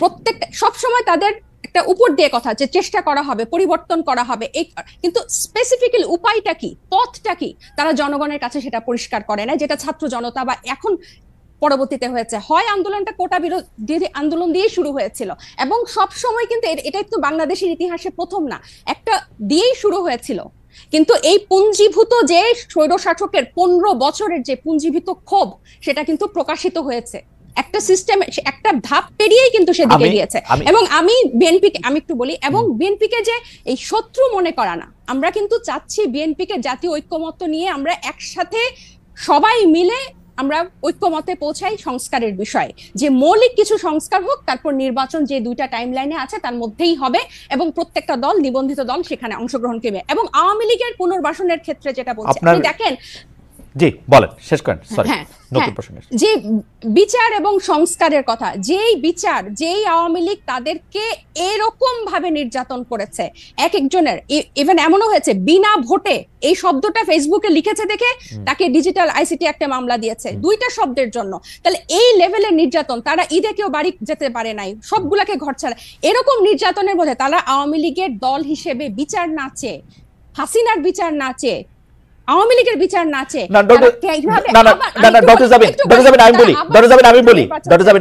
প্রত্যেকটা সবসময় তাদের একটা উপর দিয়ে কথা যে চেষ্টা করা হবে, পরিবর্তন করা হবে, কিন্তু স্পেসিফিক্যালি উপায়টা কি, পথটা কি, তারা জনগণের কাছে সেটা পরিষ্কার করে না। যেটা ছাত্র জনতা বা এখন পরবর্তীতে হয়েছে, হয় আন্দোলনটা কোটা বিরোধী আন্দোলন দিয়ে শুরু হয়েছিল, এবং সব সময় কিন্তু এটা তো বাংলাদেশের ইতিহাসে প্রথম না, একটা দিয়েই শুরু হয়েছিল। কিন্তু এই পুঞ্জীভূত যে স্বৈরশাসকের 15 বছরের যে পুঞ্জীভূত ক্ষোভ, সেটা কিন্তু প্রকাশিত হয়েছে একটা সিস্টেম, একটা ধাপ পেরিয়েই কিন্তু সেদিকে গিয়েছে। এবং আমি বিএনপিকে আমি একটু বলি, এবং বিএনপিকে যে এই শত্রু মনে করা না, আমরা কিন্তু চাচ্ছি বিএনপিকে জাতীয় ঐক্যমত্য নিয়ে আমরা একসাথে সবাই মিলে আমরা ঐক্যমতে পৌঁছাই সংস্কারের বিষয়ে, যে মৌলিক কিছু সংস্কার হোক, তারপর নির্বাচন যে দুইটা টাইম লাইনে আছে তার মধ্যেই হবে, এবং প্রত্যেকটা দল, নিবন্ধিত দল সেখানে অংশগ্রহণ করবে। এবং আওয়ামী লীগের পুনর্বাসনের ক্ষেত্রে যেটা বলছি, আপনি দেখেন, জি বলেন, শেষ করেন, সরি নতুন প্রশ্ন, যে বিচার এবং সংস্কারের কথা, যেই বিচার, যেই আওয়ামী লীগ তাদেরকে এরকম ভাবে নির্যাতন করেছে, এক একজনের ইভেন এমনও হয়েছে বিনা ভোটে, এই শব্দটা ফেসবুকে লিখেছে দেখে তাকে ডিজিটাল আইসিটি একটা মামলা দিয়েছে, দুইটা শব্দের জন্য। তাহলে এই লেভেলের নির্যাতন, তারা ঈদে কেউ বাড়ি যেতে পারে নাই, সবগুলাকে ঘর ছাড়া, এরকম নির্যাতনের মধ্যে তারা আওয়ামী লীগের দল হিসেবে বিচার না চেয়ে, হাসিনার বিচার না চেয়ে, আওয়ামী লীগের বিচার না চেয়ে,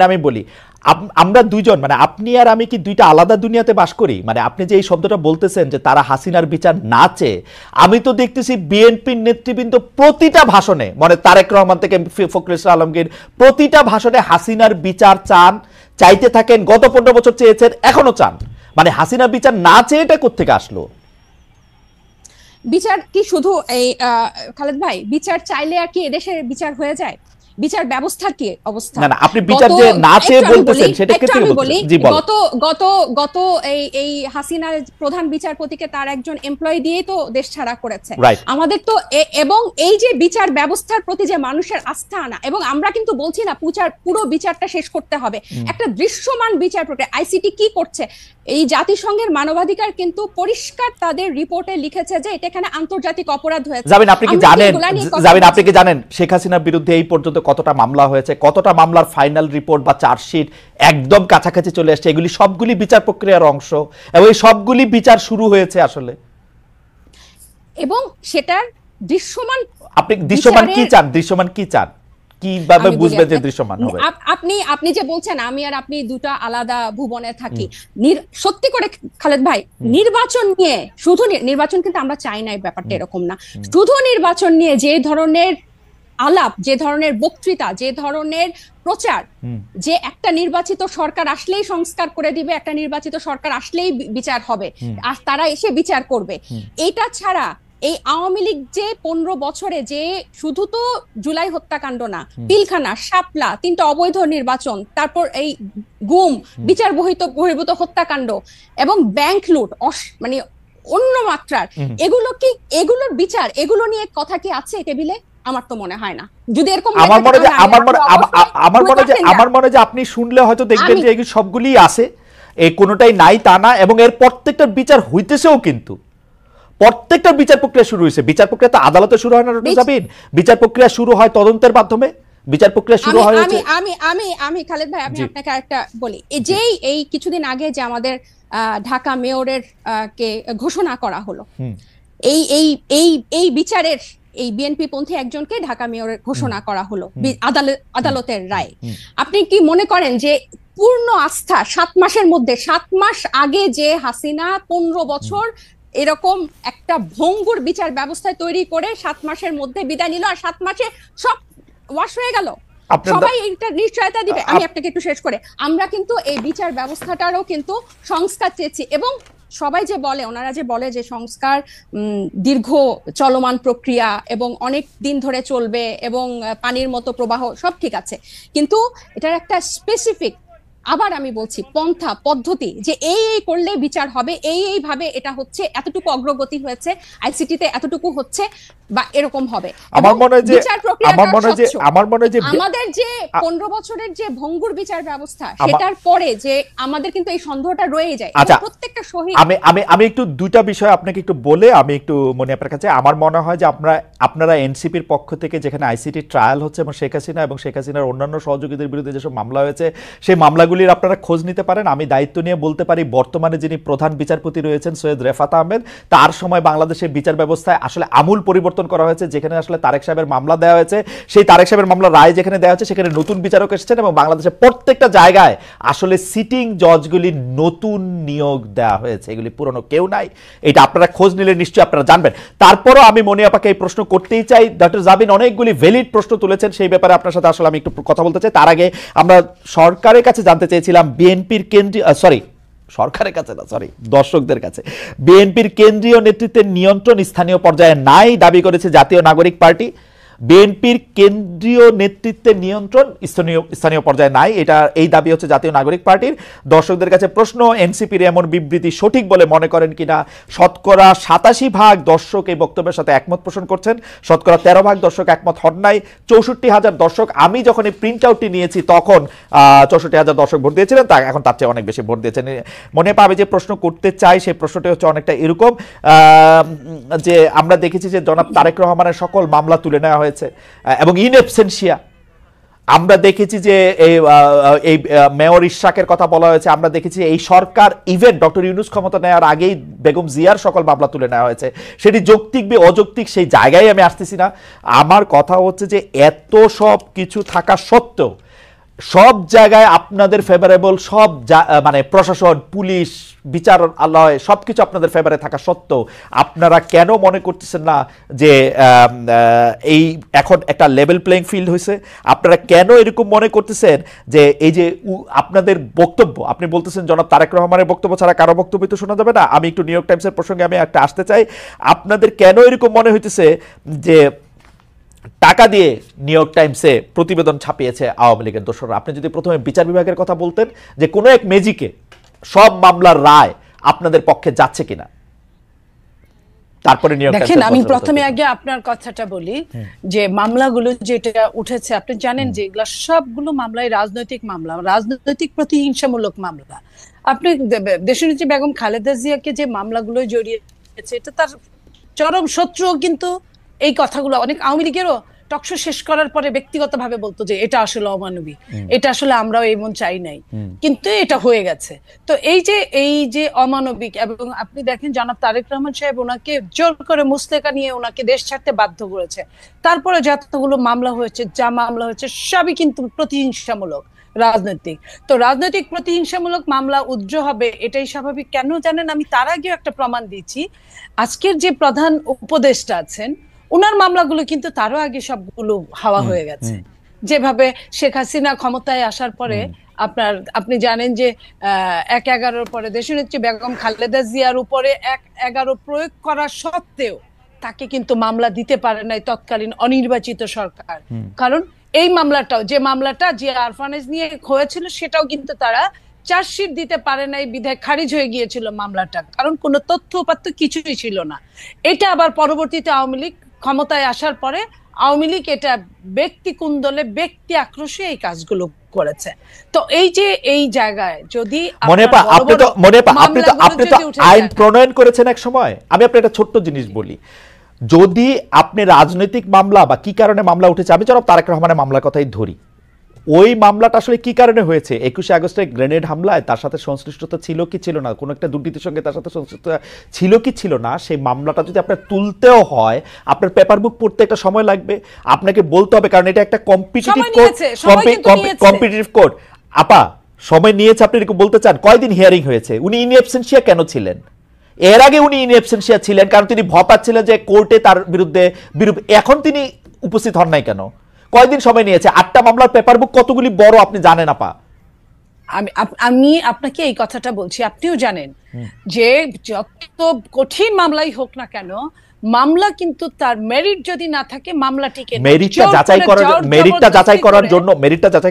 আমি বলি, আমরা দুইজন, মানে আপনি আর আমি কি দুইটা আলাদা দুনিয়াতে বাস করি? মানে আপনি যে এই শব্দটা বলতেছেন যে তারা হাসিনার বিচার না চেয়ে, আমি তো দেখতেছি বিএনপির নেতৃবৃন্দ প্রতিটা ভাষণে, মানে তারেক রহমান থেকে ফখরুল ইসলাম আলমগীর, প্রতিটা ভাষণে হাসিনার বিচার চান, চাইতে থাকেন, গত 15 বছর চেয়েছেন, এখনো চান। মানে হাসিনার বিচার না চেয়ে এটা কোত্থেকে আসলো? বিচার কি শুধু এই খালেদ ভাই, বিচার চাইলে আর কি এদেশের বিচার হয়ে যায়? বিচার ব্যবস্থার কি অবস্থা? না না, আপনি বিচার যে না চেয়ে বলতেছেন সেটা কি থেকে বলতেছেন? জি বল। গত এই হাসিনার প্রধান বিচারপতিকে তার একজন এমপ্লয়ি দিয়েই তো দেশ ছাড়া করেছে। আমাদের তো এবং এই যে বিচার ব্যবস্থার প্রতি যে মানুষের আস্থা আনা, এবং আমরা কিন্তু বলছি না পুরো বিচারটা শেষ করতে হবে, একটা দৃশ্যমান বিচার প্রক্রিয়া। আইসিটি কি করছে? এই জাতিসংঘের মানবাধিকার কিন্তু পরিষ্কার তাদের রিপোর্টে লিখেছে যে এটা এখানে আন্তর্জাতিক অপরাধ হয়েছে। যাবেন, আপনি কি জানেন শেখ হাসিনার বিরুদ্ধে এই পর্যন্ত কতটা মামলা হয়েছে, কতটা মামলার ফাইনাল রিপোর্ট বা চার্জশিট একদম কাছাকাছি চলে আসছে? এগুলি সবগুলি বিচার প্রক্রিয়ার অংশ, এবং এই সবগুলি বিচার শুরু হয়েছে আসলে। এবং সেটার দৃশ্যমান, আপনি দৃশ্যমান কি চান? দৃশ্যমান কি চান? কিভাবে বুঝবেন যে দৃশ্যমান হবে? আপনি যে বলছেন আমি আর আপনি দুটো আলাদা ভুবনে থাকি, সত্যি করে খালেদ ভাই, নির্বাচন নিয়ে শুধু নির্বাচন কিন্তু আমরা চাই না, এই ব্যাপারটা এরকম না। শুধু নির্বাচন নিয়ে যে ধরনের আলাপ, যে ধরনের বক্তৃতা, যে ধরনের প্রচার, যে একটা নির্বাচিত সরকার আসলেই সংস্কার করে দিবে, একটা নির্বাচিত সরকার আসলেই বিচার হবে, আর তারা এসে বিচার করবে, এটা ছাড়া এই আওয়ামী লীগ যে 15 বছরে যে শুধু তো জুলাই হত্যাকাণ্ড না, পিলখানা, শাপলা, 3টা অবৈধ নির্বাচন, তারপর এই গুম, বিচার বহির্ভূত হত্যাকাণ্ড এবং ব্যাংক লুট, মানে অন্য মাত্রার, এগুলোর বিচার, এগুলো নিয়ে কথা কি আছে টেবিলে? আমার তো মনে হয় না। যদি এরকম আমার মনে যে আপনি শুনলে হয়তো দেখবেন যে এগুলো সবগুলি আছে, এই কোনোটাই নাই তা না, এবং এর প্রত্যেকটা বিচার হইতেছেও, কিন্তু প্রত্যেকটা বিচার প্রক্রিয়া শুরু হয়েছে। বিচার প্রক্রিয়া তো আদালতে শুরু হয় না, যাবেন, বিচার প্রক্রিয়া শুরু হয় তদন্তের মাধ্যমে, বিচার প্রক্রিয়া শুরু হয়। আমি খালেদ ভাই, আমি আপনাকে আরেকটা বলি, এই কিছুদিন আগে যে আমাদের ঢাকা মেয়রের কে ঘোষণা করা হলো, এই বিচারের এই বিএনপি পন্থী একজনকে ঢাকা মেয়রের ঘোষণা করা হলো আদালতের রায়। আপনি কি মনে করেন যে পূর্ণ আস্থা 7 মাসের মধ্যে, 7 মাস আগে যে হাসিনা 15 বছর এরকম একটা ভঙ্গুর বিচার ব্যবস্থা তৈরি করে 7 মাসের মধ্যে বিদায় নিল, আর 7 মাসে সব ওয়াশ হয়ে গেল, সবাই এটা নিশ্চয়তা দিবে? আমি আপনাকে একটু শেষ করে, আমরা কিন্তু এই বিচার ব্যবস্থাটারও কিন্তু সংস্কার চেয়েছি, এবং সবাই যে বলে, ওনারা যে বলে যে সংস্কার দীর্ঘ চলমান প্রক্রিয়া এবং অনেক দিন ধরে চলবে এবং পানির মতো প্রবাহ, সব ঠিক আছে, কিন্তু এটার একটা স্পেসিফিক আবার আমি বলছি পন্থা পদ্ধতি, যে এই করলে বিচার হবে, এইভাবে এটা হচ্ছে, এতটুকু অগ্রগতি হয়েছে, আইসিটিতে এতটুকু হচ্ছে বা এরকম হবে। আমার মনে হয় যে বিচার প্রক্রিয়াটা স্বচ্ছ। যে আমাদের যে 15 বছরের যে ভঙ্গুর বিচার ব্যবস্থা, সেটার পরে যে আমাদের কিন্তু এই সন্দেহটা রয়ে যায়। প্রত্যেকটা শহীদ, আমি একটু দুইটা বিষয় আপনাকে একটু বলে আমি একটু মনে আপনার কাছে, আমার মনে হয় যে আপনারা এনসিপির পক্ষ থেকে যেখানে আইসিটি ট্রায়াল হচ্ছে এবং শেখ হাসিনার অন্যান্য সহযোগীদের বিরুদ্ধে যেসব মামলা হয়েছে সেই মামলাগুলির আপনারা খোঁজ নিতে পারেন। আমি দায়িত্ব নিয়ে বলতে পারি বর্তমানে যিনি প্রধান বিচারপতি রয়েছেন সৈয়দ রেফাত আহমেদ, তার সময় বাংলাদেশের বিচার ব্যবস্থায় আসলে আমূল পরিবর্তন করা হয়েছে। যেখানে আসলে তারেক সাহেবের মামলা দেওয়া হয়েছে, সেই তারেক সাহেবের মামলা রায় যেখানে দেওয়া হয়েছে সেখানে নতুন বিচারক এসেছেন এবং বাংলাদেশের প্রত্যেকটা জায়গায় আসলে সিটিং জজগুলি নতুন নিয়োগ দেওয়া হয়েছে, এগুলি পুরনো কেউ নাই। এটা আপনারা খোঁজ নিলে নিশ্চয়ই আপনারা জানবেন। তারপরও আমি মনি আপাকে এই প্রশ্ন করতেই চাই। ডক্টর জাবিন অনেকগুলি ভ্যালিড প্রশ্ন তুলেছেন, সেই ব্যাপারে আপনার সাথে আসলে আমি একটু কথা বলতে চাই। তার আগে আমরা সরকারের কাছে জানতে চেয়েছিলাম বিএনপির দর্শকদের কাছে বিএনপির কেন্দ্রীয় নেতৃত্বের নিয়ন্ত্রণ স্থানীয় পর্যায়ে নাই দাবি করেছে জাতীয় নাগরিক পার্টি। বিএনপির কেন্দ্রীয় নেতৃত্বের নিয়ন্ত্রণ স্থানীয় পর্যায়ে নাই, এই দাবি হচ্ছে জাতীয় নাগরিক পার্টির। দর্শকদের কাছে প্রশ্ন, এনসিপির এমন বিবৃতি সঠিক বলে মনে করেন কিনা? শতকরা 87% দর্শক এই বক্তব্যের সাথে একমত পোষণ করছেন, শতকরা 13% দর্শক একমত হন নাই। 64,000 দর্শক, আমি যখন এই প্রিন্ট আউটটি নিয়েছি তখন 64,000 দর্শক ভোট দিয়েছিলেন, এখন তার চেয়ে অনেক বেশি ভোট দিয়েছেন। মনে পাবে যে প্রশ্ন করতে চাই সেই প্রশ্নটি হচ্ছে অনেকটা এরকম যে আমরা দেখেছি যে জনাব তারেক রহমানের সকল মামলা তুলে নেওয়া হয়েছে এবং ইন অ্যাবসেন্সিয়া। আমরা দেখেছি যে এই মেয়র ইশরাকের কথা বলা হয়েছে, আমরা দেখেছি এই সরকার ইভেন ডক্টর ইউনূস ক্ষমতা নেওয়ার আগেই বেগম জিয়ার সকল মামলা তুলে নেওয়া হয়েছে। সেটি যৌক্তিক বা অযৌক্তিক সেই জায়গায় আমি আসতেছি না। আমার কথা হচ্ছে যে এত সব কিছু থাকা সত্ত্বেও সব জায়গায় আপনাদের ফেভারেবল, সব মানে প্রশাসন, পুলিশ, বিচারালয় সবকিছু আপনাদের ফেভারে থাকা সত্ত্বেও আপনারা কেন মনে করতেছেন না যে এই এখন একটা লেভেল প্লেইং ফিল্ড হয়েছে? আপনারা কেন এরকম মনে করতেছেন যে এই যে আপনাদের বক্তব্য, আপনি বলতেছেন জনাব তারেক রহমানের বক্তব্য ছাড়া কারো বক্তব্য তো শোনা যাবে না। আমি একটু নিউ ইয়র্ক টাইমসের প্রসঙ্গে আমি একটা আসতে চাই। আপনাদের কেন এরকম মনে হইতেছে যে টাকা দিয়ে নিউ ইয়র্ক টাইমসে প্রতিবেদন ছাপিয়েছে আওয়ামী লীগের দোসররা? আপনি যদি প্রথমে বিচার বিভাগের কথা বলতেন যে কোনো এক ম্যাজিকে সব মামলার রায় আপনাদের পক্ষে যাচ্ছে কিনা, তারপরে নিউ ইয়র্ক টাইমস। দেখেন, আমি প্রথমে আগে আপনার কথাটা বলি যে মামলাগুলো যেটা উঠেছে, আপনি জানেন যে এগুলা সবগুলো মামলায় রাজনৈতিক মামলা, রাজনৈতিক প্রতিহিংসামূলক মামলা। আপনি দেশনেত্রী বেগম খালেদা জিয়াকে যে মামলাগুলো জড়িয়েছে, এটা তার চরম শত্রু কিন্তু এই কথাগুলো অনেক আওয়ামী লীগেরও টকশো শেষ করার পরে ব্যক্তিগতভাবে বলতো যে এটা আসলে অমানবিক, এটা আসলে আমরাও এমন চাই নাই, কিন্তু এটা হয়ে গেছে। তো এই যে অমানবিক, এবং আপনি দেখেন জনাব তারেক রহমান সাহেব ওনাকে জোর করে মুসলেকা নিয়ে ওনাকে দেশ ছাড়তে বাধ্য করেছে। তারপরে যতগুলো মামলা হয়েছে, সবই কিন্তু প্রতিহিংসামূলক, রাজনৈতিক। তো রাজনৈতিক প্রতিহিংসামূলক মামলা উজ্জ্ব হবে, এটাই স্বাভাবিক। কেন জানেন, আমি তার আগেও একটা প্রমাণ দিচ্ছি। আজকের যে প্রধান উপদেষ্টা আছেন, ওনার মামলাগুলো কিন্তু তারও আগে সবগুলো হাওয়া হয়ে গেছে। যেভাবে শেখ হাসিনা ক্ষমতায় আসার পরে আপনি জানেন যে 1/11 পরে দেশনেত্রী বেগম খালেদা জিয়ার উপরে 1/11 প্রয়োগ করা সত্ত্বেও তাকে কিন্তু মামলা দিতে পারে নাই তৎকালীন অনির্বাচিত সরকার। কারণ এই মামলাটাও, যে মামলাটা জিয়া আরফানেজ নিয়ে হয়েছিল, সেটাও কিন্তু তারা চার্জশিট দিতে পারে নাই, বিধায় খারিজ হয়ে গিয়েছিল মামলাটা, কারণ কোনো তথ্য উপাত্ত কিছুই ছিল না। এটা আবার পরবর্তীতে আওয়ামী লীগ ক্ষমতায় আসার পরে আওয়ামী লীগ এটা ব্যক্তি কুন্দলে, ব্যক্তি আক্রোশে এই কাজগুলো করেছে। তো এই জায়গায় যদি আপনি তো আইন প্রণয়ন করেছেন এক সময়। আমি আপনার একটা ছোট্ট জিনিস বলি, যদি আপনি রাজনৈতিক মামলা বা কি কারণে মামলা উঠেছে, আমি জনাব তারেক রহমানের মামলার কথাই ধরি, ওই মামলাটা আসলে কি কারণে হয়েছে? 21শে আগস্টে গ্রেনেড হামলায় তার সাথে সংশ্লিষ্টতা ছিল কি ছিল না, কোনো একটা দুর্নীতির সঙ্গে তার সাথে সংশ্লিষ্টতা ছিল কি ছিল না, সেই মামলাটা যদি আপনার তুলতেও হয়, আপনার পেপার বুক পড়তে একটা সময় লাগবে, আপনাকে বলতে হবে, কারণ এটা একটা কম্পিটিটিভ কোর্ট। আপা, সময় নিয়েছে আপনি এরকম বলতে চান? কয়দিন হিয়ারিং হয়েছে? উনি ইন অ্যাবসেন্সিয়া কেন ছিলেন? এর আগে উনি ইন অ্যাবসেন্সিয়া ছিলেন কারণ তিনি ভয় পাচ্ছিলেন যে কোর্টে তার বিরুদ্ধে এখন তিনি উপস্থিত হন নাই কেন? কয়দিন সময় নিয়েছে? 8টা মামলার পেপার বুক কতগুলি বড় আপনি জানেন আপা? আমি আপনাকে এই কথাটা বলছি, আপনিও জানেন যে যত কঠিন মামলাই হোক না কেন, মামলা কিন্তু তার মেরিট যদি না থাকে মামলা টিকে না। মেরিটটা জোর যাচাই করে, করার জোর মেরিটটা যাচাই জবরদস্তি করার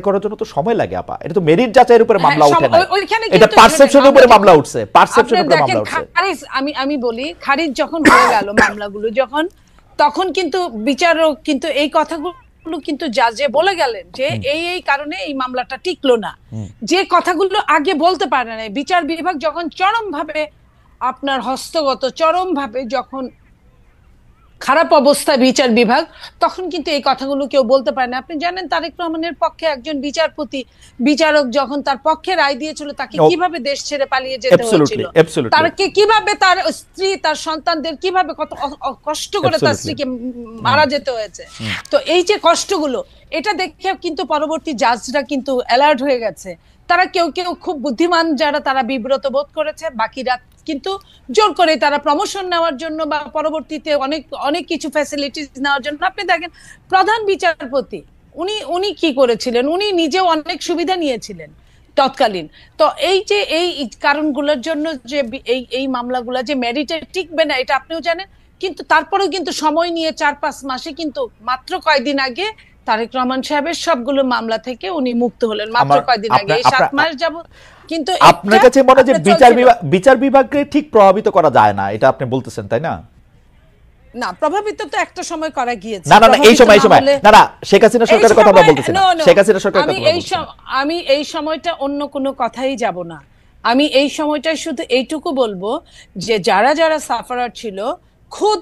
করে- জন্য তো সময় লাগে আপা। এটা তো মেরিট যাচাইয়ের উপরে মামলা হ্যাঁ, ওঠে না, ওইখানে এটা কিন্তু পারসেপশনের উপরে মামলা উঠছে, আপনার পারসেপশনের উপরে দেখেন মামলা উঠছে। খারিজ, আমি বলি খারিজ যখন হয়ে গেল মামলাগুলো যখন, তখন কিন্তু বিচারক কিন্তু এই কথাগুলো কিন্তু জাজে বলে গেলেন যে এই কারণে এই মামলাটা টিকলো না। যে কথাগুলো আগে বলতে পারে না, বিচার বিভাগ যখন চরমভাবে আপনার হস্তগত, চরমভাবে যখন খারাপ অবস্থায় বিচার বিভাগ, তখন কিন্তু এই কথাগুলো কেউ বলতে পারে না। আপনি জানেন তারেক রহমানের পক্ষে একজন বিচারক যখন তার পক্ষে রায় দিয়েছিল, তাকে কিভাবে দেশ ছেড়ে পালিয়ে যেতে হয়েছিল, তারকে কিভাবে তার স্ত্রী তার সন্তানদের কিভাবে কত কষ্ট করে তার স্ত্রীকে মারা যেতে হয়েছে। তো এই যে কষ্টগুলো, এটা দেখে কিন্তু পরবর্তী জাজরা কিন্তু অ্যালার্ট হয়ে গেছে। তারা কেউ কেউ খুব বুদ্ধিমান যারা, তারা বিব্রত বোধ করেছে, বাকিরা কিন্তু জোর করে তারা প্রমোশন নেওয়ার জন্য বা পরবর্তীতে অনেক কিছু ফ্যাসিলিটিস নেওয়ার জন্য। আপনি দেখেন প্রধান বিচারপতি উনি কি করেছিলেন, উনি নিজেও অনেক সুবিধা নিয়েছিলেন তৎকালীন। তো এই যে এই কারণগুলোর জন্য যে এই মামলাগুলো যে মেরিটে টিকবে না, এটা আপনিও জানেন। কিন্তু তারপরেও কিন্তু সময় নিয়ে 4-5 মাসে, কিন্তু মাত্র কয়েকদিন আগে তারেক রহমান সাহেবের সবগুলো মামলা থেকে উনি মুক্ত হলেন, মাত্র কয়েকদিন আগে, এই 7 মাস যাবত। কিন্তু আপনার কাছে মনে হয় যে বিচার বিভাগকে ঠিক প্রভাবিত করা যায় না, এটা আপনি বলতেছেন, তাই না? না, প্রভাবিত তো একটা সময় করা গিয়েছে। না, এই সময় না, শেখ হাসিনা সরকারের কথা আমরা বলতেছি না, শেখ হাসিনা সরকারের কথা বলছি। আমি এই সময়টা অন্য কোনো কথাই যাব না। আমি এই সময়টায় শুধু এইটুকু বলবো যে যারা যারা সাফারার ছিল, খুদ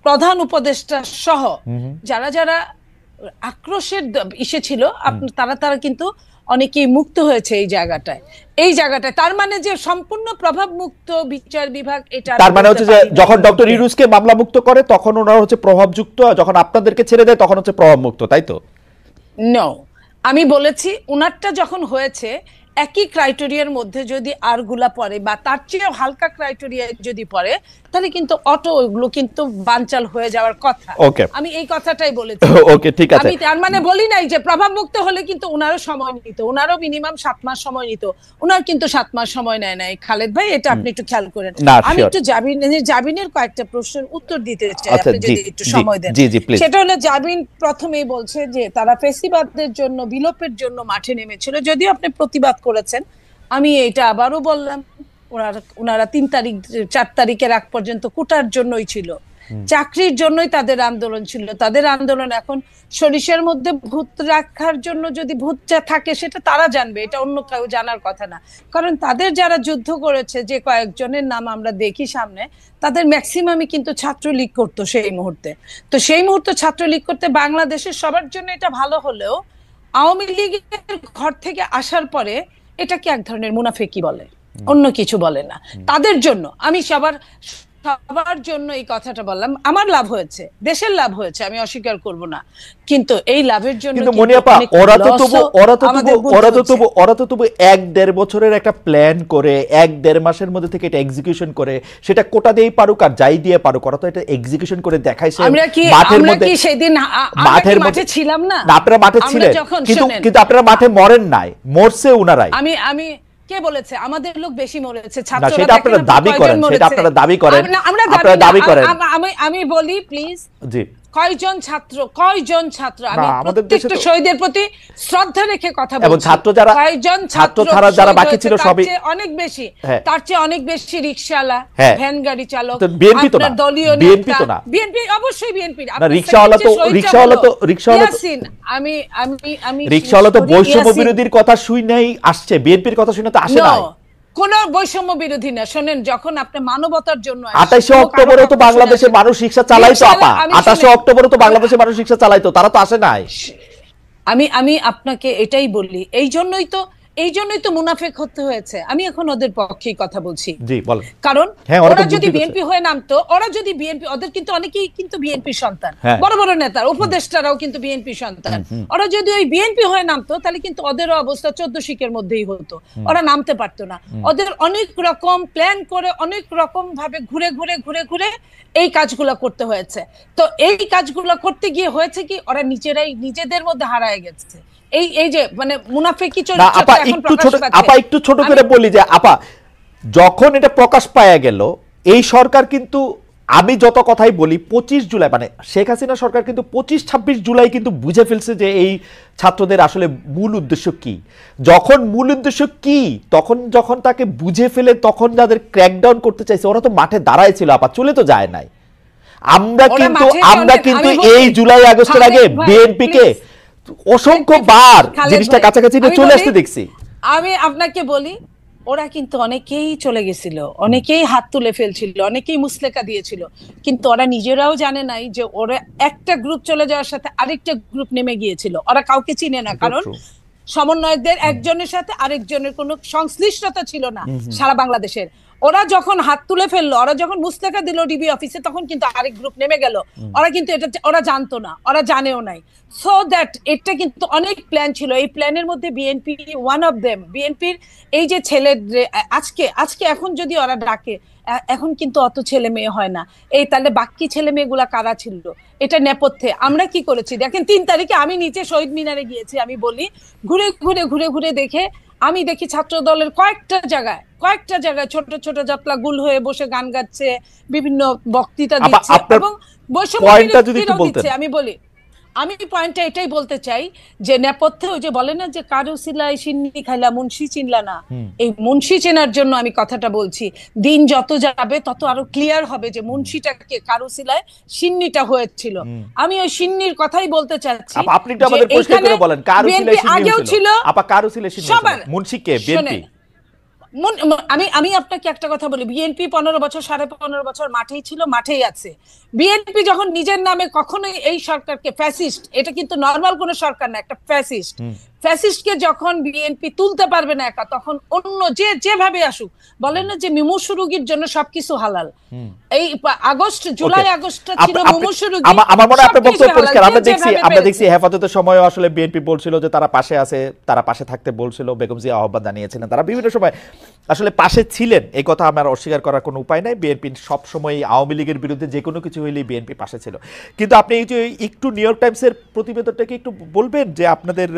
প্রধান উপদেষ্টা সহ যারা আক্রোশের ইসে ছিল, তারা কিন্তু অনেকেই মুক্ত হয়েছে এই জায়গাটায়। তার মানে যে সম্পূর্ণ প্রভাব মুক্ত বিচার বিভাগ, এটা তার মানে হচ্ছে যে যখন ডক্টর ইউনূসকে মামলা মুক্ত করে তখন ওনারা হচ্ছে প্রভাবযুক্ত, যখন আপনাদেরকে ছেড়ে দেয় তখন হচ্ছে প্রভাব মুক্ত, তাই তো? নো, আমি বলেছি উনারটা যখন হয়েছে একই ক্রাইটেরিয়ার মধ্যে যদি আরগুলা পড়ে বা তার চেয়ে হালকা ক্রাইটেরিয়া যদি পড়ে, তাহলে কিন্তু ওগুলো কিন্তু বানচাল হয়ে যাওয়ার কথা। আমি এই কথাটাই বলেছি। ওকে, ঠিক আছে। আমি তার মানে বলি নাই যে প্রভাব মুক্ত হলে কিন্তু উনারও সময় নিত, উনারও মিনিমাম 7 মাস সময় নিত। উনার কিন্তু 7 মাস সময় নেয় নাই খালেদ ভাই, এটা আপনি একটু খেয়াল করেন। আমি একটু জাবিনের কয়েকটা প্রশ্নের উত্তর দিতে চাই, আপনি যদি একটু সময় দেন। সেটা হলো, জাবিন প্রথমেই বলছে যে তারা ফেসিবাদের জন্য, বিলোপের জন্য মাঠে নেমেছিল। যদিও আপনি প্রতিবাদ করেছেন, আমি এটা আবারও বললাম, ওনারা 4 তারিখের আগ পর্যন্ত কোটার জন্যই ছিল, চাকরির জন্যই তাদের আন্দোলন ছিল। তাদের আন্দোলন এখন সরিষার মধ্যে ভূত রাখার জন্য, যদি ভূত থাকে সেটা তারা জানবে, এটা অন্য কেউ জানার কথা না। কারণ তাদের যারা যুদ্ধ করেছে, যে কয়েকজনের নাম আমরা দেখি সামনে, তাদের ম্যাক্সিমামই কিন্তু ছাত্রলীগ করতো সেই মুহূর্তে। তো সেই মুহূর্তে ছাত্রলীগ করতে বাংলাদেশের সবার জন্য এটা ভালো হলেও, আওয়ামী লীগের ঘর থেকে আসার পরে এটাকে এক ধরনের মুনাফিকি বলে, অন্য কিছু বলে না। তাদের জন্য আমি সবার জন্য এই কথাটা বললাম। আমার লাভ হয়েছে, দেশের লাভ হয়েছে, আমি অস্বীকার করব না। কিন্তু এই লাভের জন্য কিন্তু মনিয়াপা, ওরা তো তবু 1-1.5 বছরের একটা প্ল্যান করে 1-1.5 মাসের মধ্যে থেকে এটা এক্সিকিউশন করে, সেটা কোটা দিয়েই পারুক আর যাই দিয়ে পারুক, ওরা তো এটা এক্সিকিউশন করে দেখাইছে। আমরা কি সেদিন মাঠে ছিলাম না? আপনারা মাঠে ছিলেন, কিন্তু আপনারা মাঠে মরেন নাই, মরছে উনারাই। আমি কে বলেছে আমাদের লোক বেশি মরেছে? ছাত্ররা। সেটা আপনারা দাবি করেন, আপনারা দাবি করেন। আমি বলি প্লিজ, জি, কয়জন ছাত্র আমি প্রত্যেকটা শহীদের প্রতি শ্রদ্ধা রেখে কথা বলছি। এবং ছাত্র ছাড়া যারা বাকি ছিল সবই অনেক বেশি, তার চেয়ে অনেক বেশি রিকশাওয়ালা, ভ্যান গাড়ি চালক, বিএনপি তো না, দলীয় বিএনপি তো না, বিএনপি অবশ্যই বিএনপি। রিকশাওয়ালা তো বৈষম্য বিরোধীর কথা শুই নাই আসছে, বিএনপির কথা শুনে তো আসে না। কোন বৈষম্য বিরোধী না। শোনেন, যখন আপনি মানবতার জন্য 28 অক্টোবরে তো বাংলাদেশের মানুষ রিকশা চালাইতো আপা, 28 অক্টোবরে তো বাংলাদেশের মানুষ রিকশা চালাইতো, তারা তো আসে নাই। আমি আপনাকে এটাই বলি, এই জন্যই তো মুনাফেক হতে হয়েছে। আমি এখন ওদের পক্ষেই কথা বলছি। জি, বলেন। কারণ ওরা যদি বিএনপি হয়ে নামতো, ওদের কিন্তু অনেকেই কিন্তু বিএনপি সন্তান, বড় বড় নেতা উপদেষ্টারাও কিন্তু বিএনপি সন্তান। ওরা যদি ওই বিএনপি হয়ে নামতো, তাহলে কিন্তু ওদেরও অবস্থা 14 শিকের মধ্যেই হতো, ওরা নামতে পারতো না। ওদের অনেক রকম প্ল্যান করে, অনেক রকম ভাবে ঘুরে ঘুরে এই কাজগুলো করতে হয়েছে। তো এই কাজগুলো করতে গিয়ে হয়েছে কি, ওরা নিজেদের মধ্যে হারায় গেছে। এই যে মানে মুনাফিকি চরিত্রটা এখন প্রকাশ পাচ্ছে। আপা একটু ছোট করে বলি যে আপা, যখন এটা প্রকাশ পাওয়া গেল, এই সরকার কিন্তু আমি যত কথাই বলি 25 জুলাই মানে শেখ হাসিনা সরকার কিন্তু 25-26 জুলাই কিন্তু বুঝে ফেলছে যে এই ছাত্রদের আসলে মূল উদ্দেশ্য কি। যখন মূল উদ্দেশ্য কি তখন যখন তাকে বুঝে ফেলে তখন যাদের ক্র্যাকডাউন করতে চাইছে ওরা তো মাঠে দাঁড়ায় ছিল, আপা চলে তো যায় নাই। আমরা কিন্তু এই জুলাই আগস্টের আগে বিএনপিকে অসংখ্যবার জিনিসটা কাছাকাছি চলে আসতে দেখছি। আমি আপনাকে বলি ওরা কিন্তু অনেকেই চলে গেছিল, অনেকেই হাত তুলে ফেলছিল, অনেকেই মুসলেকা দিয়েছিল, কিন্তু ওরা নিজেরাও জানে নাই যে ওরা একটা গ্রুপ চলে যাওয়ার সাথে আরেকটা গ্রুপ নেমে গিয়েছিল। ওরা কাউকে চিনে না, কারণ সমন্বয়কদের একজনের সাথে আরেকজনের কোনো সংশ্লিষ্টতা ছিল না সারা বাংলাদেশের। ওরা যখন হাত তুলে ফেললো, ওরা যখন মুসলেকা দিল ডিবি অফিসে, তখন কিন্তু আরেক গ্রুপ নেমে গেল। ওরা কিন্তু এটা ওরা জানতো না, ওরা জানেও নাই। সো দ্যাট এটা কিন্তু অনেক প্ল্যান ছিল। এই প্ল্যানের মধ্যে বিএনপি ওয়ান অফ দেম। বিএনপির এই যে ছেলে আজকে এখন যদি ওরা ডাকে, এখন কিন্তু অত ছেলে মেয়ে হয় না। এই তাহলে বাকি ছেলে মেয়েগুলা কারা ছিল এটা নেপথ্যে? আমরা কি করেছি দেখেন, 3 তারিখে আমি নিচে শহীদ মিনারে গিয়েছি। আমি বলি ঘুরে দেখে আমি দেখি ছাত্র দলের কয়েকটা জায়গায় ছোট ছোট জাতলা গুল হয়ে বসে গান গাচ্ছে, বিভিন্ন বক্তৃতা দিচ্ছে এবং বৈষম্য। আমি পয়েন্টটা এটাই বলতে চাই যে নেপথ্যে ওই যে বলে না যে কারু সিলাই সিন্নি খাইলা মুন্সি চিনলা না, এই মুন্সি চেনার জন্য আমি কথাটা বলছি। দিন যত যাবে তত আরো ক্লিয়ার হবে যে মুন্সিটাকে কারু সিলাই সিন্নিটা হয়েছিল। আমি ওই সিন্নির কথাই বলতে চাচ্ছি। আপনি একটু আমাদের পরিষ্কার করে বলেন কারু সিলাই সিন্নি আগেও ছিল, আপা কারু সিলাই সিন্নি মুন্সি কে? বিএনপি। আমি আপনাকে একটা কথা বলি, বিএনপি 15 বছর 15.5 বছর মাঠেই ছিল, মাঠেই আছে। বিএনপি যখন নিজের নামে কখনোই এই সরকারকে ফ্যাসিস্ট, এটা কিন্তু নরমাল কোন সরকার না, একটা ফ্যাসিস্টকে যখন বিএনপি তুলতে পারবে না একা, তখন অন্য যেভাবে আসুক, বলেন না যে মুমূর্ষু রোগীর জন্য সবকিছু হালাল। এই জুলাই আগস্টটা ছিল মুমূর্ষু রোগী। আমার মনে হয় আপনার বক্তব্য পরিষ্কার। আমরা দেখছি হেফাজতের সময় আসলে বিএনপি বলছিল যে তারা পাশে আছে, তারা পাশে থাকতে বলছিল, বেগম জিয়া আহ্বান জানিয়েছিলেন, তারা বিভিন্ন সময় আসলে পাশে ছিলেন, এই কথা আমার অস্বীকার করার কোনো উপায় নাই। বিএনপি সবসময় আওয়ামী লীগের বিরুদ্ধে যে কোনো কিছু হইলেই বিএনপি পাশে ছিল। কিন্তু আপনি এই যে একটু নিউ ইয়র্ক টাইমসের প্রতিবেদনটাকে একটু বলবেন যে আপনাদের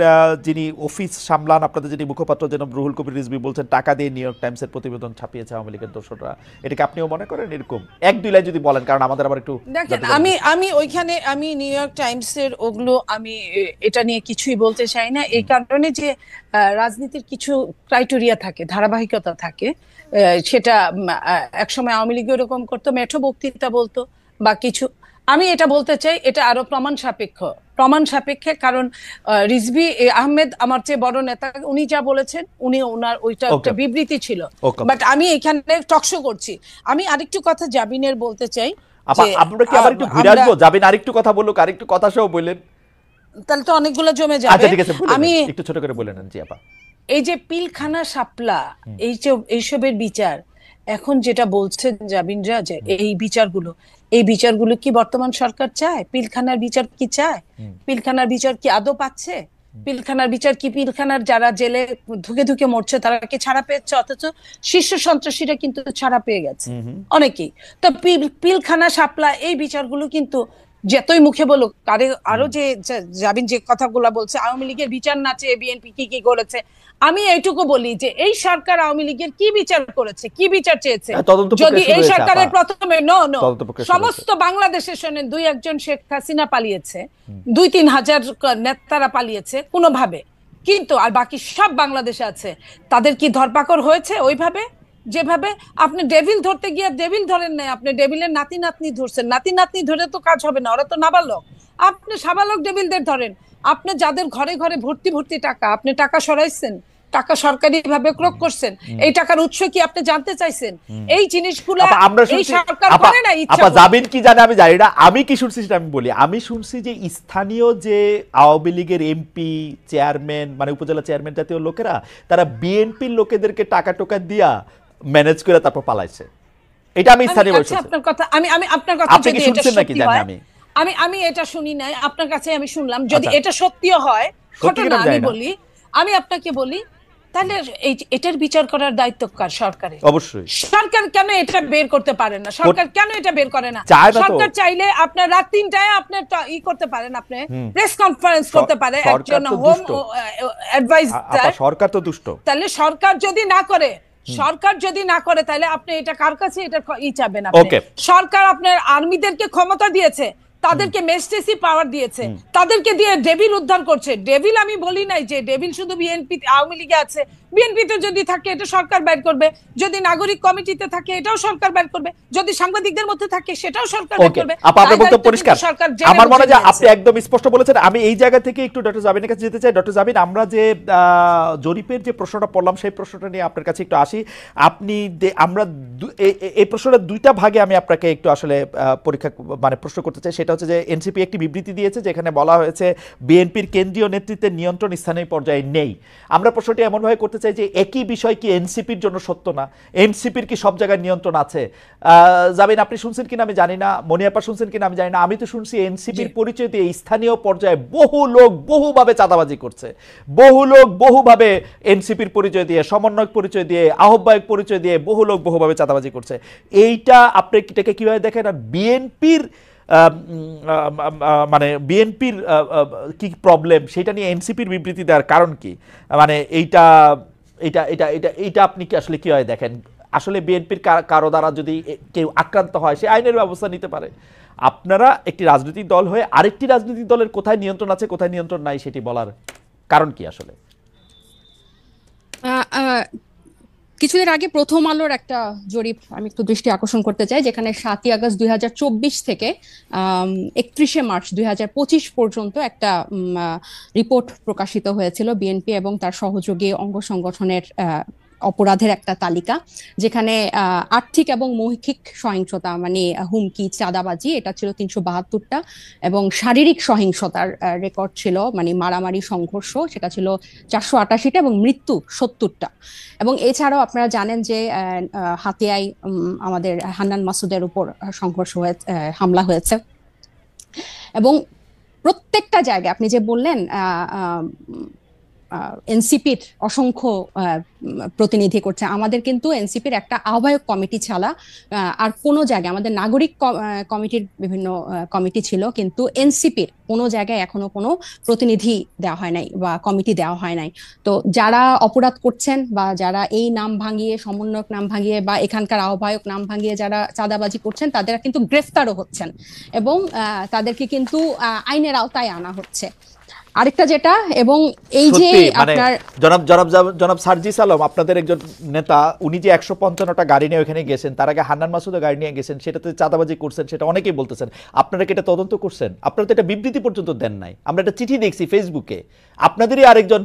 যিনি অফিস সামলান, আপনাদের যিনি মুখপাত্র যেন রুহুল কবির রিজভী বলছেন টাকা দিয়ে নিউ ইয়র্ক টাইমসের প্রতিবেদন ছাপিয়েছে আওয়ামী লীগের দোসররা, এটাকে আপনিও মনে করেন এরকম? 1-2 লাইন যদি বলেন, কারণ আমাদের আবার একটু দেখেন। আমি ওইখানে আমি নিউ ইয়র্ক টাইমসের ওগুলো আমি এটা নিয়ে কিছুই বলতে চাই না, এই কারণে যে রাজনীতির কিছু ক্রাইটেরিয়া থাকে, ধারাবাহিকতা থাকে। সেটা একসময় আওয়ামী লীগ এরকম করতো, মেঠো বক্তৃতা বলতো বা কিছু। আমি এটা বলতে চাই এটা আরো প্রমাণ সাপেক্ষে, কারণ রিজভী আহমেদ আমার চেয়ে বড় নেতা, উনি যা বলেছেন ওনার ওইটা একটা বিবৃতি ছিল। বাট আমি এখানে টকশো করছি। আমি আরেকটু কথা জাবিনের বলতে চাই। আমরা কি আবার একটু ঘুরে আসবো? জাবিন আরেকটু কথা বলুক, আরেকটু কথা সহ বললেন, তাহলে তো অনেকগুলো জমে যাবে। আচ্ছা ঠিক আছে, আমি একটু ছোট করে বলে নেন। জি আপা, এই যে পিলখানা শাপলা এইসবের বিচার এখন যেটা বলছেন জাবিনরা, যে এই বিচারগুলো কি বর্তমান সরকার চায়? পিলখানার বিচার কি চায়? পিলখানার বিচার কি আদৌ পাচ্ছে? পিলখানার বিচার কি, পিলখানার যারা জেলে ধুকে মরছে তারা কি ছাড়া পেয়েছে? অথচ শীর্ষ সন্ত্রাসীরা কিন্তু ছাড়া পেয়ে গেছে অনেকেই। তো পিলখানা শাপলা এই বিচারগুলো কিন্তু যতই মুখে বলুক, আরো যে জাবিন যে কথাগুলো বলছে আওয়ামী লীগের বিচার না চেয়ে বিএনপি কি করেছে, আমি এইটুকু বলি যে এই সরকার আওয়ামী লীগের কি বিচার করেছে, কি বিচার চেয়েছে? যদি এই সরকারের প্রথমে সমস্ত বাংলাদেশের শোনেন 2-1 শেখ হাসিনা পালিয়েছে, 2-3 হাজার নেতারা পালিয়েছে কোনোভাবে, কিন্তু আর বাকি সব বাংলাদেশে আছে, তাদের কি ধরপাকড় হয়েছে ওইভাবে? যেভাবে আপনি ডেভিল ধরতে গিয়ে ডেভিল ধরেন নাই, আপনি ডেভিলের নাতি নাতনি ধরছেন। নাতি নাতনি ধরে তো কাজ হবে না, ওরা তো নাবালক। আপনি সাবালক ডেভিলদের ধরেন। আপনি যাদের ঘরে ঘরে ভর্তি টাকা, আপনি টাকা সরাইছেন, টাকা সরকারি ভাবে ক্রয় করছেন, এই টাকার উৎস কি আপনি জানতে চাইছেন? এই জিনিসগুলো এই সরকার করে না। ইচ্ছা যাবেন কি জানে আমি জানি না, আমি কি শুনছি সেটা আমি বলি। আমি শুনছি যে স্থানীয় যে আওয়ামী লীগের এমপি, চেয়ারম্যান, মানে উপজেলা চেয়ারম্যান জাতীয় লোকেরা, তারা বিএনপির লোকেদেরকে টাকা টোকা দিয়া ম্যানেজ করে তারপর পালাইছে। এটা আমি স্থানীয় বলছি। আপনার কথা আমি আপনার কথা আপনি কি শুনছেন নাকি জানি আমি এটা শুনি নাই, আপনার কাছে আমি শুনলাম। যদি এটা সত্যিও হয় ঘটনা, আমি আপনাকে বলি, তাহলে এটার বিচার করার দায়িত্ব কার? সরকারের। অবশ্যই। সরকার কেন এটা বের করতে পারে না? সরকার কেন এটা বের করে না? সরকার চাইলে আপনার রাত 3টায় আপনার করতে পারেন, আপনি প্রেস কনফারেন্স করতে পারে একজন হোম অ্যাডভাইজার। সরকার তো দুষ্ট। তাহলে সরকার যদি না করে, সরকার যদি না করে তাহলে আপনি এটা কার কাছে এটা চাবেন? আপনি সরকার আপনার আর্মিদেরকে ক্ষমতা দিয়েছে, তাদেরকে মেস্টেসি পাওয়ার দিয়েছে, তাদেরকে দিয়ে ডেভিল উদ্ধার করছে। ডেভিল আমি বলি নাই যে ডেভিল শুধু বিএনপি আওয়ামী লীগে আছে, বিএনপিতে যদি থাকে এটা সরকার বের করবে, যদি নাগরিক কমিটিতে থাকে এটাও সরকার বের করবে, যদি সাংবাদিকদের মধ্যে থাকে সেটাও সরকার বের করবে। আপনার বক্তব্য পরিষ্কার, আমার মনে হয় আপনি একদম স্পষ্ট বলেছেন। আমি এই জায়গা থেকে একটু ডক্টর জাবিনের কাছে যেতে চাই। ডক্টর জাবিন, আমরা যে জরিপের যে প্রশ্নটা পড়লাম সেই প্রশ্নটা নিয়ে আপনার কাছে একটু আসি। আপনি আমরা এই প্রশ্নটা দুইটা ভাগে আমি আপনাকে একটু আসলে পরীক্ষা মানে প্রশ্ন করতে চাই। সেটা হচ্ছে যে এনসিপি একটি বিবৃতি দিয়েছে যেখানে বলা হয়েছে বিএনপির কেন্দ্রীয় নেতৃত্বের নিয়ন্ত্রণ স্থানীয় পর্যায়ে নেই। আমরা প্রশ্নটি এমনভাবে করতে চাই যে একই বিষয় কি এনসিপির জন্য সত্য না? এনসিপির কি সব জায়গায় নিয়ন্ত্রণ আছে? জাবিন, আপনি শুনছেন কিনা আমি জানি না, মনিয়াপা শুনছেন কিনা আমি জানি না। আমি তো শুনছি এনসিপির পরিচয় দিয়ে স্থানীয় পর্যায়ে বহু লোক বহুভাবে চাঁদাবাজি করছে, বহু লোক বহুভাবে এনসিপির পরিচয় দিয়ে, সমন্বয়ক পরিচয় দিয়ে, আহ্বায়ক পরিচয় দিয়ে বহু লোক বহুভাবে চাঁদাবাজি করছে। এইটা আপনি এটাকে কিভাবে দেখেন? আর বিএনপির মানে বিএনপির কি প্রবলেম সেটা নিয়ে এনসিপির বিবৃতি দেওয়ার কারণ কি? মানে এইটা এটা এটা এটা এইটা আপনি কি আসলে কিভাবে দেখেন? আসলে বিএনপির কারো দ্বারা যদি কেউ আক্রান্ত হয় সে আইনের ব্যবস্থা নিতে পারে। আপনারা একটি রাজনৈতিক দল হয়ে আরেকটি রাজনৈতিক দলের কোথায় নিয়ন্ত্রণ আছে কোথায় নিয়ন্ত্রণ নাই সেটি বলার কারণ কি আসলে? কিছুদিন আগে প্রথম আলোর একটা জরিপ আমি একটু দৃষ্টি আকর্ষণ করতে চাই, যেখানে 7ই আগস্ট 2024 থেকে 31শে মার্চ 2025 পর্যন্ত একটা রিপোর্ট প্রকাশিত হয়েছিল বিএনপি এবং তার সহযোগী অঙ্গ সংগঠনের অপরাধের একটা তালিকা, যেখানে আর্থিক এবং মৌখিক সহিংসতা মানে হুমকি, চাঁদাবাজি এটা ছিল 372টা, এবং শারীরিক সহিংসতার রেকর্ড ছিল মানে মারামারি, সংঘর্ষ সেটা ছিল 488টা, এবং মৃত্যু 70টা। এবং এছাড়াও আপনারা জানেন যে হাতিয়ায় আমাদের হান্নান মাসুদের উপর সংঘর্ষ হয়েছে, হামলা হয়েছে। এবং প্রত্যেকটা জায়গায় আপনি যে বললেন এনসিপির অসংখ্য প্রতিনিধি করছে, আমাদের কিন্তু এনসিপির একটা আহ্বায়ক কমিটি ছাড়া আর কোনো জায়গায়, আমাদের নাগরিক কমিটির বিভিন্ন কমিটি ছিল, কিন্তু এনসিপির কোনো জায়গায় এখনো কোনো প্রতিনিধি দেওয়া হয় নাই বা কমিটি দেওয়া হয় নাই। তো যারা অপরাধ করছেন বা যারা এই নাম ভাঙিয়ে, সমন্বয়ক নাম ভাঙিয়ে বা এখানকার আহ্বায়ক নাম ভাঙিয়ে যারা চাঁদাবাজি করছেন তাদের কিন্তু গ্রেফতারও হচ্ছেন এবং তাদেরকে কিন্তু আইনের আওতায় আনা হচ্ছে। আরেকটা যেটা, এবং এই যে আপনার জনাব সার্জিস আলম আপনাদের একজন নেতা, উনি যে 155টা গাড়ি নিয়ে ওখানে গেছেন, তার আগে হান্নান মাসুদও গাড়ি নিয়ে গেছেন, সেটাতে চাঁদাবাজি করছেন সেটা অনেকেই বলতেছেন। আপনারা কি এটা তদন্ত করছেন? আপনারা তো এটা বিবৃতি পর্যন্ত দেন নাই, আমরা একটা চিঠি দেখছি ফেসবুকে। আপনাদেরই আরেকজন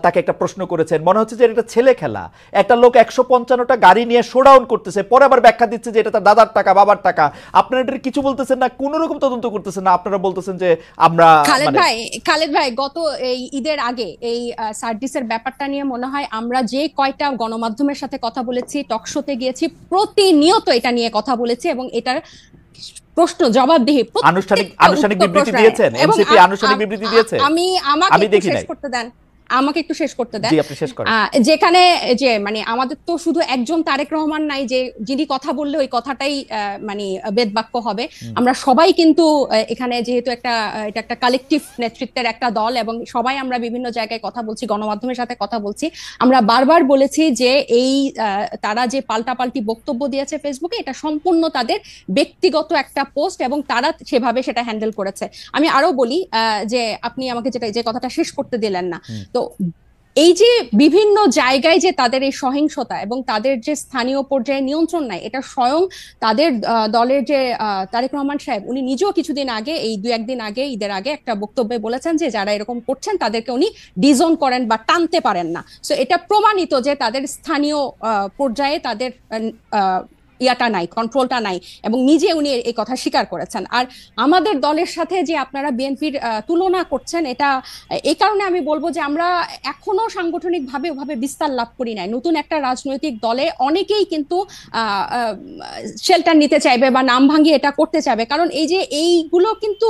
তাকে একটা প্রশ্ন করেছেন, মনে হচ্ছে যে এটা ছেলে খেলা। একটা লোক 155টা গাড়ি নিয়ে শোডাউন করতেছে, পরে আবার ব্যাখ্যা দিচ্ছে যে এটা তার দাদার টাকা, বাবার টাকা। আপনারা এটা কিছু বলতেছেন না, কোনো রকম তদন্ত করতেছেন না। আপনারা বলতেছেন যে আমরা খালেদ ভাই গত এই ঈদের আগে এই সার্জিসের ব্যাপারটা নিয়ে মনে হয় আমরা যে কয়টা গণমাধ্যমের সাথে কথা বলেছি, টকশোতে গিয়েছি, প্রতিনিয়ত এটা নিয়ে কথা বলেছি এবং এটার প্রশ্ন জবাবদিহি আনুষ্ঠানিক বিবৃতি দিয়েছেন। এনসিপি আনুষ্ঠানিক বিবৃতি দিয়েছে। আমাকে শেষ করতে দেন, আমাকে একটু শেষ করতে দেন। যেখানে যে মানে আমাদের তো শুধু একজন তারেক রহমান নাই যে যিনি কথা বললে ওই কথাটাই মানে বেদবাক্য হবে। আমরা সবাই কিন্তু এখানে যেহেতু এটা একটা কালেকটিভ নেতৃত্বের একটা দল এবং সবাই আমরা বিভিন্ন জায়গায় কথা বলছি, গণমাধ্যমের সাথে কথা বলছি। আমরা বারবার বলেছি যে এই তারা যে পাল্টাপাল্টি বক্তব্য দিয়েছে ফেসবুকে, এটা সম্পূর্ণ তাদের ব্যক্তিগত একটা পোস্ট এবং তারা সেভাবে সেটা হ্যান্ডেল করেছে। আমি আরো বলি যে আপনি আমাকে যে কথাটা শেষ করতে দিলেন না, তো এই যে বিভিন্ন জায়গায় যে তাদের এই সহিংসতা এবং তাদের যে স্থানীয় পর্যায়ে নিয়ন্ত্রণ নাই, এটা স্বয়ং তাদের দলের যে তারেক রহমান সাহেব উনি নিজেও কিছুদিন আগে, এই 2-1 দিন আগে, ঈদের আগে একটা বক্তব্যে বলেছেন যে যারা এরকম করছেন তাদেরকে উনি ডিজোন করেন বা টানতে পারেন না। সো এটা প্রমাণিত যে তাদের স্থানীয় পর্যায়ে তাদের ইয়াটা নাই, কন্ট্রোলটা নাই, এবং নিজে উনি এই কথা স্বীকার করেছেন। আর আমাদের দলের সাথে যে আপনারা বিএনপির তুলনা করছেন, এটা এই কারণে আমি বলবো যে আমরা এখনো সাংগঠনিকভাবে ওভাবে বিস্তার লাভ করি নাই। নতুন একটা রাজনৈতিক দলে অনেকেই কিন্তু শেল্টার নিতে চাইবে বা নাম ভাঙিয়ে এটা করতে চাইবে, কারণ এই যে এইগুলো কিন্তু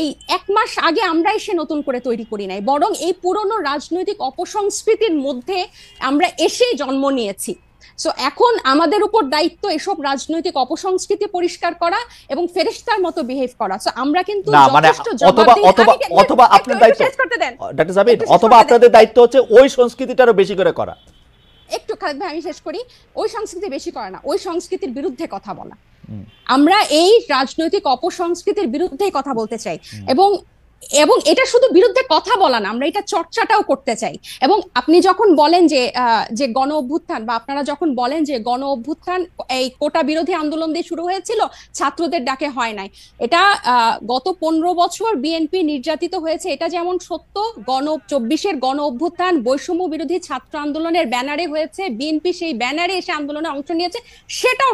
এই 1 মাস আগে আমরা এসে নতুন করে তৈরি করি নাই, বরং এই পুরনো রাজনৈতিক অপসংস্কৃতির মধ্যে আমরা এসেই জন্ম নিয়েছি। সো এখন আমাদের উপর দায়িত্ব এসব রাজনৈতিক অপসংস্কৃতি পরিষ্কার করা এবং ফেরেশতার মতো বিহেভ করা। সো আমরা কিন্তু অথবা আপনার দায়িত্ব ডক্টর জাবিন, অথবা আপনাদের দায়িত্ব হচ্ছে ওই সংস্কৃতিটারও বেশি করে করা। একটু খালেদ ভাই আমি শেষ করি। ওই সংস্কৃতি বেশি করে না, ওই সংস্কৃতির বিরুদ্ধে কথা বলা। আমরা এই রাজনৈতিক অপসংস্কৃতির বিরুদ্ধেই কথা বলতে চাই, এবং এবং এটা শুধু বিরুদ্ধে কথা বলা না, আমরা এটা চর্চাটাও করতে চাই। এবং আপনি যখন বলেন যে যে গণ অভ্যুত্থান, বা আপনারা যখন বলেন যে গণ অভ্যুত্থান এই কোটা বিরোধী আন্দোলন দিয়ে শুরু হয়েছিল, ছাত্রদের ডাকে হয় নাই, এটা গত 15 বছর বিএনপি নির্যাতিত হয়েছে, এটা যেমন সত্য। 24-এর গণ অভ্যুত্থান বৈষম্য বিরোধী ছাত্র আন্দোলনের ব্যানারে হয়েছে, বিএনপি সেই ব্যানারে এসে আন্দোলনে অংশ নিয়েছে, সেটাও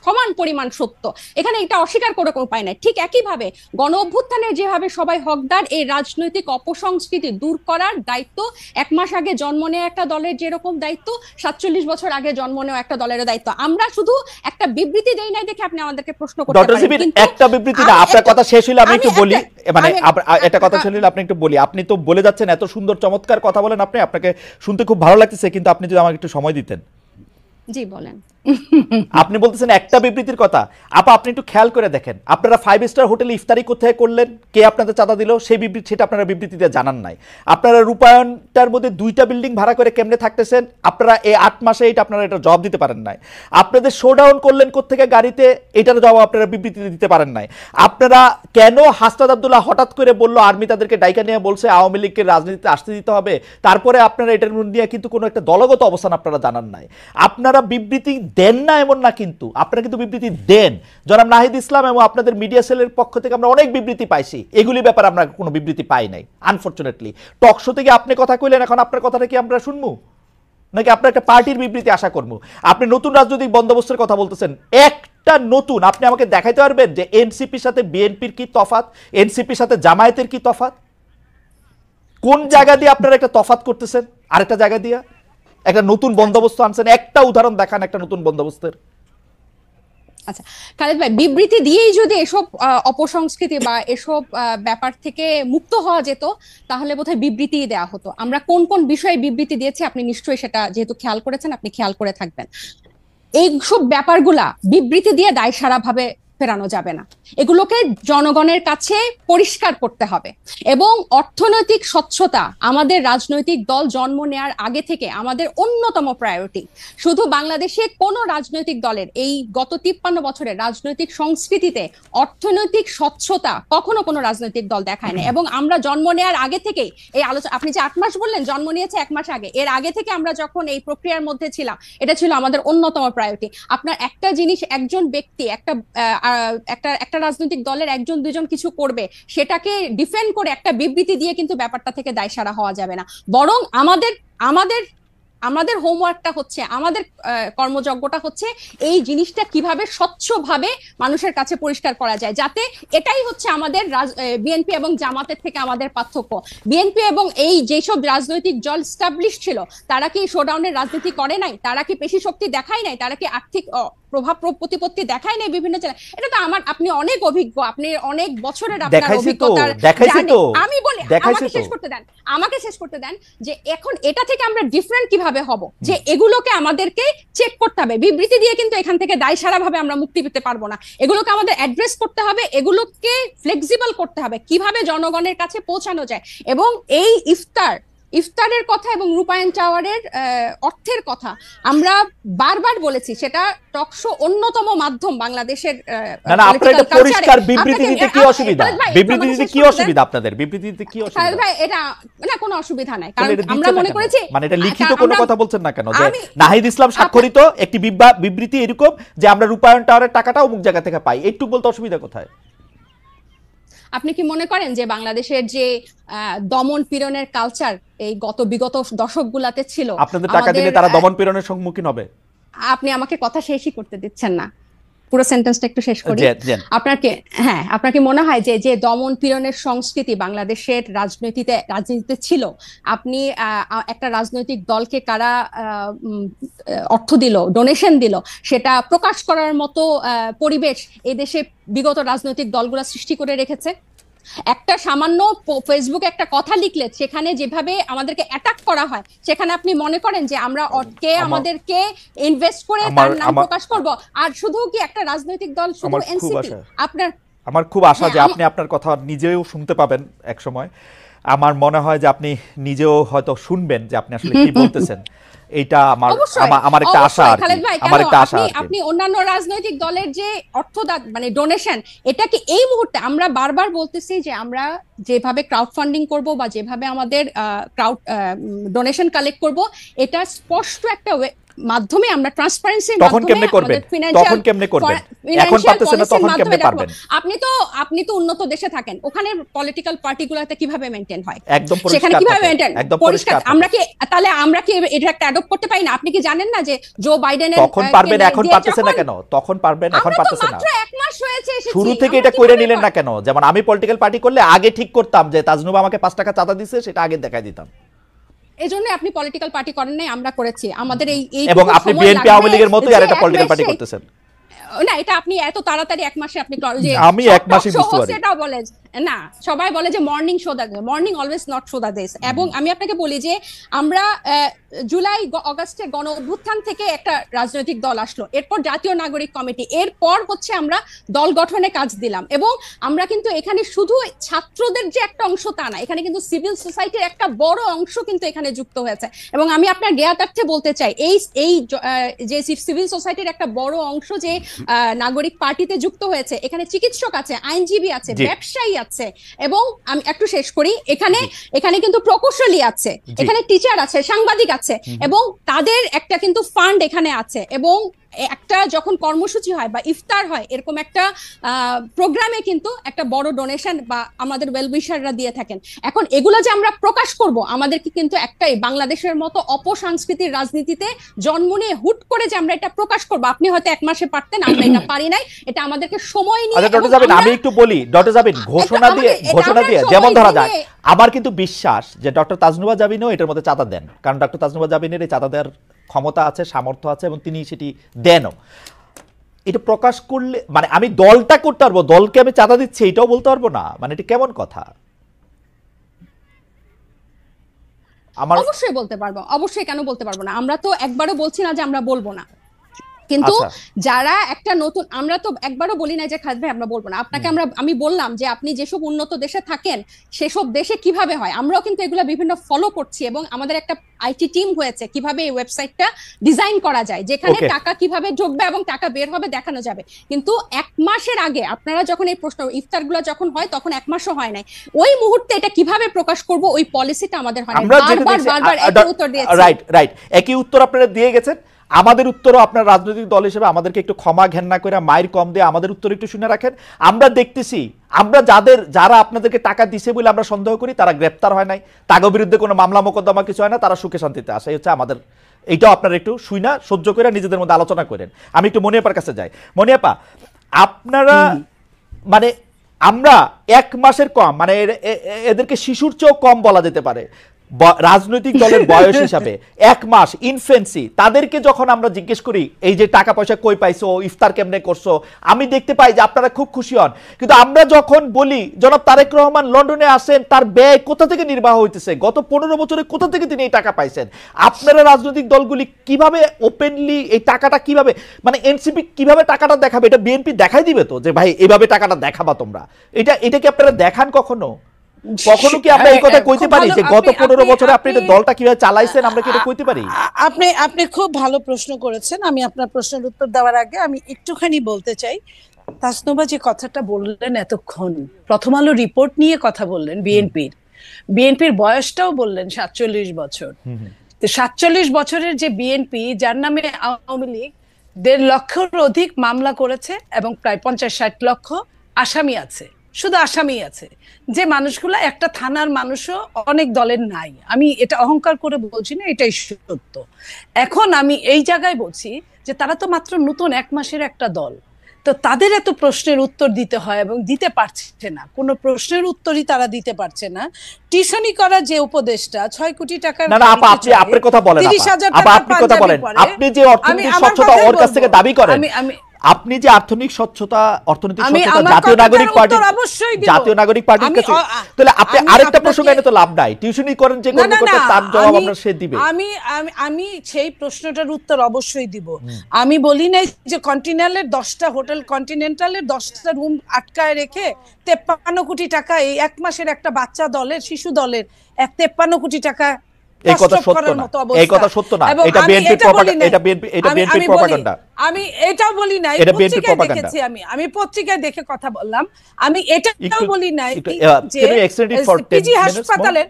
সমান পরিমাণ সত্য। এখানে এটা অস্বীকার করে কোনো উপায় নাই। ঠিক একইভাবে গণ অভ্যুত্থানের যেভাবে সবাই হকদার, এই রাজনৈতিক অপসংস্কৃতি দূর করার দায়িত্ব 1 মাস আগে জন্ম নেওয়া একটা দলের যেরকম দায়িত্ব, 47 বছর আগে জন্ম নেওয়া একটা দলের দায়িত্ব। আমরা শুধু একটা বিবৃতি দেই নাই দেখে আপনি আমাদেরকে প্রশ্ন করতে পারেন, কিন্তু একটা বিবৃতি না, আপনার কথা শেষ হইলে আমি একটু বলি, মানে একটা কথা শেষ হইলে আপনি একটু বলি। আপনি তো বলে যাচ্ছেন, এত সুন্দর চমৎকার কথা বলেন আপনি, আপনাকে শুনতে খুব ভালো লাগতেছে, কিন্তু আপনি যদি আমাকে একটু সময় দিতেন। জি বলেন। আপনি বলতেছেন একটা বিবৃতির কথা। আপা আপনি একটু খেয়াল করে দেখেন, আপনারা 5 স্টার হোটেলে ইফতারি কোথায় করলেন, কে আপনাদের চাঁদা দিল, সেই বিবৃতি সেটা আপনারা বিবৃতিতে জানান নাই। আপনারা রূপায়ণটার মধ্যে 2টা বিল্ডিং ভাড়া করে কেমনে থাকতেছেন, আপনারা এই 8 মাসে এটা আপনারা এটা জবাব দিতে পারেন নাই। আপনাদের শোডাউন করলেন কোত্থেকে গাড়িতে, এটার জবাব আপনারা বিবৃতিতে দিতে পারেন নাই। আপনারা কেন হাসনাত আব্দুল্লাহ হঠাৎ করে বলল আর্মি তাদেরকে ডাইকা নিয়ে বলছে আওয়ামী লীগকে রাজনীতিতে আসতে দিতে হবে, তারপরে আপনারা এটার নিয়ে কিন্তু কোনো একটা দলগত অবস্থান আপনারা জানান নাই। আপনারা বিবৃতি দেন না এমন না, কিন্তু আপনারা কিন্তু বিবৃতি দেন। জনাব নাহিদ ইসলাম এবং আপনাদের মিডিয়া সেলের পক্ষ থেকে আমরা অনেক বিবৃতি পাইছি, এগুলি ব্যাপারে আমরা কোনো বিবৃতি পাই নাই আনফরচুনেটলি। টক শো থেকে আপনি কথা কইলেন, এখন আপনার কথাটা কি আমরা শুনবো, নাকি আপনার একটা পার্টির বিবৃতি আশা করবো? আপনি নতুন রাজনৈতিক বন্দোবস্তের কথা বলতেছেন, একটা নতুন আপনি আমাকে দেখাইতে পারবেন যে এনসিপির সাথে বিএনপির কি তফাৎ, এনসিপির সাথে জামায়াতের কি তফাৎ? কোন জায়গা দিয়ে আপনারা একটা তফাৎ করতেছেন আরেকটা জায়গা দিয়ে? একটা নতুন বন্দোবস্ত আনছেন, একটা উদাহরণ দেখান একটা নতুন বন্দোবস্তের। আচ্ছা খালেদ ভাই, বিবৃতি দিয়েই যদি এসব অপসংস্কৃতি বা এসব ব্যাপার থেকে মুক্ত হওয়া যেত, তাহলে বোধহয় বিবৃতি দেওয়া হতো। আমরা কোন কোন বিষয়ে বিবৃতি দিয়েছি আপনি নিশ্চয়ই সেটা যেহেতু খেয়াল করেছেন, আপনি খেয়াল করে থাকবেন। এইসব ব্যাপারগুলা বিবৃতি দিয়ে দায়সারা ভাবে ফেরানো যাবে না, এগুলোকে জনগণের কাছে পরিষ্কার করতে হবে। এবং অর্থনৈতিক স্বচ্ছতা আমাদের রাজনৈতিক দল জন্ম নেওয়ার আগে থেকে আমাদের অন্যতম প্রায়োরিটি। শুধু বাংলাদেশে কোন রাজনৈতিক দলের এই গত 53 বছরের রাজনৈতিক সংস্কৃতিতে অর্থনৈতিক স্বচ্ছতা কখনো কোনো রাজনৈতিক দল দেখায় না। এবং আমরা জন্ম নেওয়ার আগে থেকেই এই আলোচনা, আপনি যে 8 মাস বললেন, জন্ম নিয়েছে 1 মাস আগে, এর আগে থেকে আমরা যখন এই প্রক্রিয়ার মধ্যে ছিলাম, এটা ছিল আমাদের অন্যতম প্রায়োরিটি। আপনার একটা জিনিস, একজন ব্যক্তি একটা রাজনৈতিক দলের 1-2 জন কিছু করবে, সেটাকে ডিফেন্ড করে একটা বিবৃতি দিয়ে কিন্তু ব্যাপারটা থেকে দায়সারা হওয়া যাবে না। বরং আমাদের আমাদের আমাদের হোমওয়ার্কটা হচ্ছে, আমাদের কর্মযজ্ঞটা হচ্ছে এই জিনিসটা কিভাবে স্বচ্ছভাবে মানুষের কাছে পরিষ্কার করা যায়, যাতে এটাই হচ্ছে আমাদের বিএনপি এবং জামাতের থেকে আমাদের পার্থক্য। বিএনপি এবং এই যেসব রাজনৈতিক দল স্টাবলিশ ছিল, তারা কি শোডাউনের রাজনীতি করে নাই? তারা কি পেশি শক্তি দেখায় নাই? তারা কি আর্থিক প্রভাব প্রতিপত্তি দেখায় নাই বিভিন্ন জেলায়? এটা তো আপনি অনেক অভিজ্ঞ, আপনি অনেক বছরের আপনার অভিজ্ঞতার। আমি বলি, আমাকে শেষ করতে দেন যে এখন এটা থেকে আমরা ডিফারেন্ট কিভাবে হব, যে এগুলোকে আমাদেরকে চেক করতে হবে। বিবৃতি দিয়ে কিন্তু এখান থেকে দায়সারা ভাবে আমরা মুক্তি পেতে পারবো না। এগুলোকে আমাদের অ্যাড্রেস করতে হবে, এগুলোকে ফ্লেক্সিবল করতে হবে, কিভাবে জনগণের কাছে পৌঁছানো যায়। এবং এই ইফতারের কথা এবং রূপায়ণ টাওয়ারের অর্থের কথা আমরা বারবার বলেছি, সেটা টকশো অন্যতম মাধ্যম বাংলাদেশের। না আপনারা এটা পরিষ্কার বিবৃতি দিতে কি অসুবিধা? বিবৃতি দিতে কি অসুবিধা আপনাদের? বিবৃতি দিতে কি অসুবিধা? ভাই এটা না, কোনো অসুবিধা নাই, কারণ আমরা মনে করেছি, মানে এটা লিখিত কোনো কথা বলছেন না কেন যে নাহিদ ইসলাম স্বাক্ষরিত একটি বিবৃতি এরকম যে আমরা রূপায়ণ টাওয়ারের টাকাটা অমুক জায়গা থেকে পাই, একটু বলতে অসুবিধা কোথায়? আপনি কি মনে করেন যে বাংলাদেশের যে দমন পীড়নের কালচার এই বিগত দশকগুলাতে ছিল, আপনাদের টাকা দিলে তারা দমন পীড়নের সম্মুখীন হবে? আপনি আমাকে কথা শেষই করতে দিচ্ছেন না, পুরো সেন্টেন্সটা একটু শেষ করি। আপনার কি মনে হয় যে যে দমন পীড়নের সংস্কৃতি বাংলাদেশের রাজনীতিতে ছিল, আপনি একটা রাজনৈতিক দলকে কারা অর্থ দিল, ডোনেশন দিল, সেটা প্রকাশ করার মতো পরিবেশ এই দেশে বিগত রাজনৈতিক দলগুলো সৃষ্টি করে রেখেছে? একটা সামান্য ফেসবুকে একটা কথা লিখলে সেখানে যেভাবে আমাদেরকে অ্যাটাক করা হয়, সেখানে আপনি মনে করেন যে আমরা আমাদেরকে ইনভেস্ট করে তার নাম প্রকাশ করব? আর শুধু কি একটা রাজনৈতিক দল, শুধু এনসিপি? আমার খুব আশা যে আপনি আপনার কথা নিজেও শুনতে পাবেন এক সময়। আমার মনে হয় যে আপনি নিজেও হয়তো শুনবেন যে আপনি আসলে কি বলতেছেন। এইটা আমার আমার একটা আশা আর কি, আমার একটা আশা আর কি। আপনি অন্যান্য রাজনৈতিক দলের যে অর্থ মানে ডোনেশন, এটা কি এই মুহূর্তে আমরা বারবার বলতেছি যে আমরা যেভাবে ক্রাউড ফান্ডিং করব বা যেভাবে আমাদের ক্রাউড ডোনেশন কালেক্ট করব, এটা স্পষ্ট একটা মাধ্যমে আমরা ট্রান্সপারেন্সির মাধ্যমে তখন কেমনে করবেন, তখন কেমনে করবেন, এখন পারতেছেন না, তখন কেমনে পারবেন? আপনি তো উন্নত দেশে থাকেন, ওখানে পলিটিক্যাল পার্টিগুলোতে কিভাবে মেইনটেইন হয়, একদম পরিষ্কার, সেখানে কিভাবে মেইনটেইন একদম পরিষ্কার। আমরা কি এটা একটা অ্যাডপ্ট করতে পারি না? আপনি কি জানেন না যে জো বাইডেনের তখন পারবেন, এখন পারতেছেন না কেন? তখন পারবেন, এখন পারতেছেন না। মাত্র 1 মাস হয়েছে এসেছি, শুরু থেকে এটা কইরা নিলেন না কেন? যেমন আমি পলিটিক্যাল পার্টি করলে আগে ঠিক করতাম যে তাজনুবা আমাকে 5 টাকা চাঁদা দিছে, সেটা আগে দেখাই দিতাম। এজন্য আপনি পলিটিক্যাল পার্টি করেন নাই, আমরা করেছি। আমাদের এই এবং আপনি বিএনপি আওয়ামী লীগের মতোই আর একটা পলিটিক্যাল পার্টি করতেছেন না। এটা আপনি এত তাড়াতাড়ি 1 মাসে আপনি যে আমি 1 মাসে বুঝতে পারি সেটাও বলে না। সবাই বলে যে morning show the, morning always not show the this. এবং আমি আপনাকে বলি যে আমরা জুলাই আগস্টের গণ অভ্যুত্থান থেকে একটা রাজনৈতিক দল আসলো, এরপর জাতীয় নাগরিক কমিটি, এরপর হচ্ছে আমরা দল গঠনে কাজ দিলাম। এবং আমরা কিন্তু এখানে শুধু ছাত্রদের যে একটা অংশ তা না, এখানে কিন্তু সিভিল সোসাইটির একটা বড় অংশ কিন্তু এখানে যুক্ত হয়েছে। এবং আমি আপনার জ্ঞাতার্থে বলতে চাই, এই যে সিভিল সোসাইটির একটা বড় অংশ যে নাগরিক পার্টিতে যুক্ত হয়েছে, এখানে চিকিৎসক আছে, আইনজীবী আছে, ব্যবসায়ী আছে, এবং আমি একটু শেষ করি, এখানে কিন্তু প্রকৌশলী আছে, এখানে টিচার আছে, সাংবাদিক আছে, এবং তাদের একটা কিন্তু ফান্ড এখানে আছে। এবং একটা যখন কর্মসূচি হয় বা ইফতার হয়, এরকম একটা প্রোগ্রামে কিন্তু একটা বড় ডোনেশন বা আমাদের ওয়েলউইশাররা দিয়ে থাকেন। এখন এগুলো যে আমরা প্রকাশ করব, আমাদেরকে কিন্তু একটাই, বাংলাদেশের মতো অপসংস্কৃতির রাজনীতিতে জন্ম নিয়ে হুট করে যে আমরা এটা প্রকাশ করব, আপনি হয়তো 1 মাসে পারতেন, আমরা এটা পারি নাই। এটা আমাদেরকে সময় নিয়ে। ডক্টর জাবিন, আমি একটু বলি, ডক্টর জাবিন, ঘোষণা দিয়ে যেমন ধরা যায়, আমার কিন্তু বিশ্বাস যে ডক্টর তাজনুবা জাবিনও এটার মধ্যে চাঁদা দেন, কারণ ডক্টর তাজনুবা জাবিনের এই চাঁদা দেওয়ার ক্ষমতা আছে, সামর্থ্য আছে, এবং তিনি সেটি দেনও। এটা প্রকাশ করলে মানে আমি দলটা করতে পারবো, দলকে আমি চাঁদা দিচ্ছি এটাও বলতে পারবো না, মানে এটা কেমন কথা? অবশ্যই বলতে পারবো, অবশ্যই, কেন বলতে পারবো না? আমরা তো একবারও বলছি না যে আমরা বলবো না, কিন্তু যারা একটা নতুন, আমরা তো একবারও বলি না যে খালেদ ভাই আমরা বলবো না। আপনাকে আমি বললাম যে আপনি যেসব উন্নত দেশে থাকেন সেসব দেশে কিভাবে হয়, আমরাও কিন্তু এগুলো বিভিন্ন ফলো করছি, এবং আমাদের একটা আইটি টিম হয়েছে কিভাবে এই ওয়েবসাইটটা ডিজাইন করা যায়, যেখানে টাকা কিভাবে ঢুকবে এবং টাকা বের হবে দেখানো যাবে। কিন্তু 1 মাসের আগে আপনারা যখন এই প্রশ্ন ইফতারগুলো যখন হয়, তখন 1 মাসও হয় নাই, ওই মুহূর্তে এটা কিভাবে প্রকাশ করব ওই পলিসিটা আমাদের হয় না। বারবার একই উত্তর দিয়েছি। রাইট, একই উত্তর আপনারা দিয়ে গেছেন। আমাদের উত্তরও আপনার রাজনৈতিক দল হিসেবে আমাদেরকে একটু ক্ষমা ঘেন্না করে মায়ের কম দিয়ে আমাদের উত্তর একটু শুনে রাখেন। আমরা দেখতেছি, আমরা যারা আপনাদেরকে টাকা দিছে বলে আমরা সন্দেহ করি, তারা গ্রেপ্তার হয় নাই, তাদের বিরুদ্ধে কোনো মামলা মোকদ্দমা কিছু হয় না, তারা সুখে শান্তিতে আসে। এই হচ্ছে আমাদের, এইটাও আপনারা একটু শুই না সহ্য করে নিজেদের মধ্যে আলোচনা করেন। আমি একটু মনিয়াপার কাছে যাই। মনিয়াপা, আপনারা মানে আমরা 1 মাসের কম, মানে এদেরকে শিশুর চেয়েও কম বলা যেতে পারে রাজনৈতিক দলের বয়স হিসাবে, 1 মাস ইনফেন্সি, তাদেরকে যখন আমরা জিজ্ঞেস করি এই যে টাকা পয়সা কই পাইছো, ইফতার কেমনে করছো, আমি দেখতে পাই যে আপনারা খুব খুশি হন। কিন্তু আমরা যখন বলি জনাব তারেক রহমান লন্ডনে আসেন, তার ব্যয় কোথা থেকে নির্বাহ হইতেছে, গত 15 বছরে কোথা থেকে তিনি এই টাকা পাইছেন, আপনারা রাজনৈতিক দলগুলি কিভাবে ওপেনলি এই টাকাটা কিভাবে, মানে এনসিপি কিভাবে টাকাটা দেখাবে, এটা বিএনপি দেখাই দিবে তো যে ভাই এইভাবে টাকাটা দেখাবা তোমরা, এটা কি আপনারা দেখান কখনো? কখনো কি আমরা এই কথা কইতে পারি যে গত 15 বছরে আপনি এই দলটা কিভাবে চালাইছেন, আমরা কি এটা কইতে পারি? আপনি খুব ভালো প্রশ্ন করেছেন। আমি আপনার প্রশ্নের উত্তর দেওয়ার আগে আমি একটুখানি বলতে চাই, তাসনুবা যে কথাটা বললেন এতক্ষণ, প্রথম আলো রিপোর্ট নিয়ে কথা বললেন, বিএনপির বয়সটাও বললেন 47 বছর। 47 বছরের যে বিএনপি, যার নামে আওয়ামী লীগ 1.5 লক্ষের অধিক মামলা করেছে এবং প্রায় 50-60 লক্ষ আসামি আছে, শুধু আসামি আছে, যে মানুষগুলো একটা থানার মানুষও অনেক দলের নাই। আমি এটা অহংকার করে বলছি না, এটাই সত্য। এখন আমি এই জায়গায় বলছি যে তারা তো মাত্র নতুন 1 মাসের একটা দল, তো তাদের এত প্রশ্নের উত্তর দিতে হয় এবং দিতে পারছে না, কোনো প্রশ্নের উত্তরই তারা দিতে পারছে না। টিউশনি করা যে উপদেশটা 6 কোটি টাকার, না আপা, আপনি আপনার কথা বলেন, আপনি কথা বলেন, আপনি যে অর্থনৈতিক স্বচ্ছতা ওর কাছ থেকে দাবি করেন, আপনি যে অর্থনৈতিক স্বচ্ছতা আমি জাতীয় আমার নাগরিক কথাটার পার্টি উত্তর অবশ্যই দিব। জাতীয় নাগরিক পার্টির আমি কাছে, অ- আ- তাহলে আপনি আমি আরেকটা আপনাকে- প্রসঙ্গ এনে তো লাভ নাই, টিউশনি করেন যে না, না, কর্মকর্তা না, তার জবাব আমি- আপনার সে দিবে। আমি সেই প্রশ্নটার উত্তর অবশ্যই দিব। আমি বলি নাই যে কন্টিনেন্টালের 10টা হোটেল, কন্টিনেন্টালের 10টা রুম আটকায় রেখে 53 কোটি টাকা এই এক মাসের একটা বাচ্চা দলের, শিশু দলের 53 কোটি টাকা এই কথা কষ্ট সত্য করার না, মতো অবস্থা। এই কথা সত্য না, এবং এটা আমি বিএনপির এটা বলি প্রপাগান্ডা, নাই। এটা বিএনপির আমি বলি- প্রপাগান্ডা। আমি এটাও বলি নাই, এটা বিএনপির পত্রিকায় প্রপাগান্ডা। দেখেছি, আমি পত্রিকায় দেখে কথা বললাম। আমি এটাও একটু- বলি নাই একটু, যে can you extend it for 10 PG minutes more? হাসপাতালের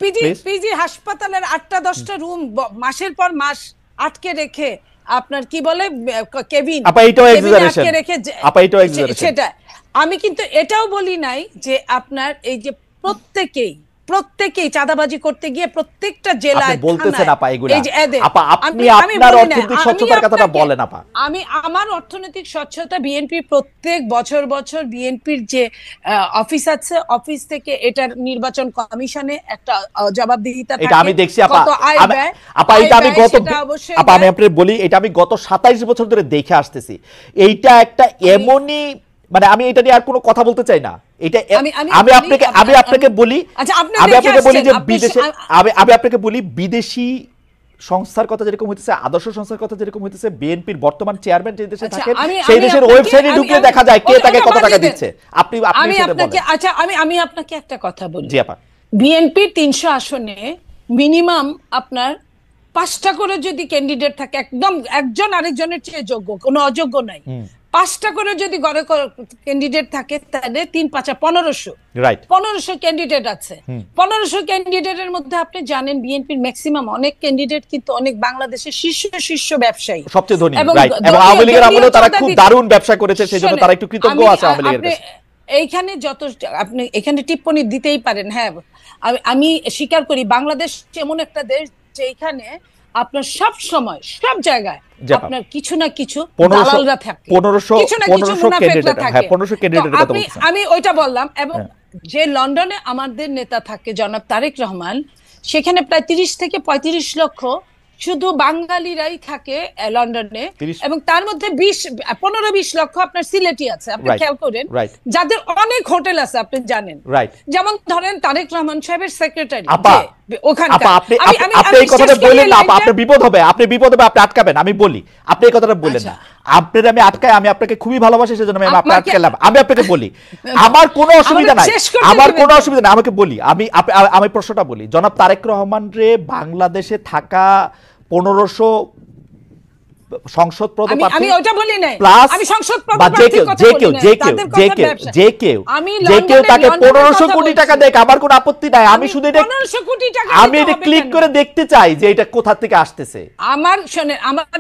Please? পিজি হাসপাতালের 8টা 10টা রুম মাসের পর মাস আটকে রেখে আপনার কি বলে কেবিন, আপা, এটাও কেবিনে exaggeration। আটকে রেখে আপা, এটাও exaggeration। সেটা আমি কিন্তু এটাও বলি নাই যে আপনার এই যে প্রত্যেকেই চাঁদাবাজি করতে গিয়ে প্রত্যেকটা জেলায় আপনি বলতেছেন আপা এগুলা। এই যে এদের আপা, আপনি আমি আপনার বলি না, অর্থনৈতিক আমি স্বচ্ছতার কথাটা আপনাকে- বলেন আপা। আমি আমার অর্থনৈতিক স্বচ্ছতা বিএনপি প্রত্যেক বছর বিএনপির যে অফিস আছে, অফিস থেকে এটার নির্বাচন কমিশনে একটা জবাবদিহিতা থাকে। এটা আমি দেখছি আপা। কত আয় ব্যয়, আপা, আয় এটা আমি ব্যয় গত সেটা অবশ্যই আপা, আমি দেয়। আপনাকে বলি, এটা আমি গত 27 বছর ধরে দেখে আসতেছি। এইটা একটা এমনই, মানে আমি এটা নিয়ে আর কোনো কথা বলতে চাই না। এটা আমি আপনাকে বলি, আচ্ছা, আপনি আমি দেখে আপনাকে বলি যে আসছেন, আপনি- বিদেশে, আমি আপনাকে বলি বিদেশি সংস্থার কথা যেরকম হইতেছে, আদর্শ সংস্থার কথা যেরকম হইতেছে, বিএনপির বর্তমান চেয়ারম্যান যে দেশে আচ্ছা, থাকেন আমি- সেই আমি দেশের আপনাকে- ওয়েবসাইটে আমি- ঢুকলে আমি- দেখা যায় কে ওটা তাকে কত বাদ টাকা দিবেন। দিচ্ছে। আপনি আমি সেটা আপনাকে বলেন। আচ্ছা আমি আপনাকে একটা কথা বলি। জি আপা। বিএনপির 300 আসনে মিনিমাম আপনার 5টা করে যদি ক্যান্ডিডেট থাকে, একদম একজন আরেকজনের চেয়ে যোগ্য, কোনো অযোগ্য নাই, 5টা করে যদি গড়ে ক্যান্ডিডেট থাকে, তাহলে 3 5 1500, রাইট, 1500 ক্যান্ডিডেট আছে। 1500 ক্যান্ডিডেটের মধ্যে আপনি জানেন বিএনপির ম্যাক্সিমাম অনেক ক্যান্ডিডেট কিন্তু অনেক বাংলাদেশের শীর্ষ ব্যবসায়ী, সবচেয়ে ধনী, এবং রাইট। এবং আওয়ামী লীগের আমলেও তারা খুব দলীয় দারুণ ব্যবসা করেছে, সেজন্য শোনেন, তারা একটু কৃতজ্ঞ আছে আওয়ামী লীগের আপনি কাছে। এইখানে আপনি এখানে টিপ্পণী দিতেই পারেন, হ্যাঁ, আমি স্বীকার করি বাংলাদেশ এমন একটা দেশ যেখানে আপনার সব সময় সব জায়গায় আপনার কিছু না কিছু দালালরা থাকে, কিছু না কিছু মুনাফেকরা থাকে। 1500 ক্যান্ডিডেটের কথা বলছেন। আমি ওইটা বললাম। এবং যে লন্ডনে আমাদের নেতা থাকে জনাব তারেক রহমান, সেখানে প্রায় 30 থেকে 35 লক্ষ শুধু বাঙালিরাই থাকে লন্ডনে, এবং তার মধ্যে 15-20 লক্ষ আপনার সিলেটি আছে। আপনি খেয়াল করেন, যাদের অনেক হোটেল আছে, আপনি জানেন, যেমন ধরেন তারেক রহমান সাহেবের সেক্রেটারি ওখানকার। আপনি এই কথাটা বললেন না আপা, আপনার বিপদ হবে, আপনি আটকাবেন। আমি বলি, আপনি এই কথাটা বললেন না, আপনার আমি আটকাই, আমি আপনাকে খুবই ভালোবাসি, সেজন্য আমি আপনাকে আটকালাম। আমি আপনাকে বলি, আমার কোনো অসুবিধা নাই, আমাকে বলি, আমি প্রশ্নটা বলি, জনাব তারেক রহমান রে বাংলাদেশে থাকা 1500 সংসদ আমি ওটা বলি নাই, আমি সংসদ যে কেউ তাকে 1500 কোটি টাকা দেয়, আমার কোনো আপত্তি নাই। আমি শুধু এটা 1500 কোটি টাকা আমি এটা ক্লিক করে দেখতে চাই যে এটা কোথা থেকে আসতেছে। আমার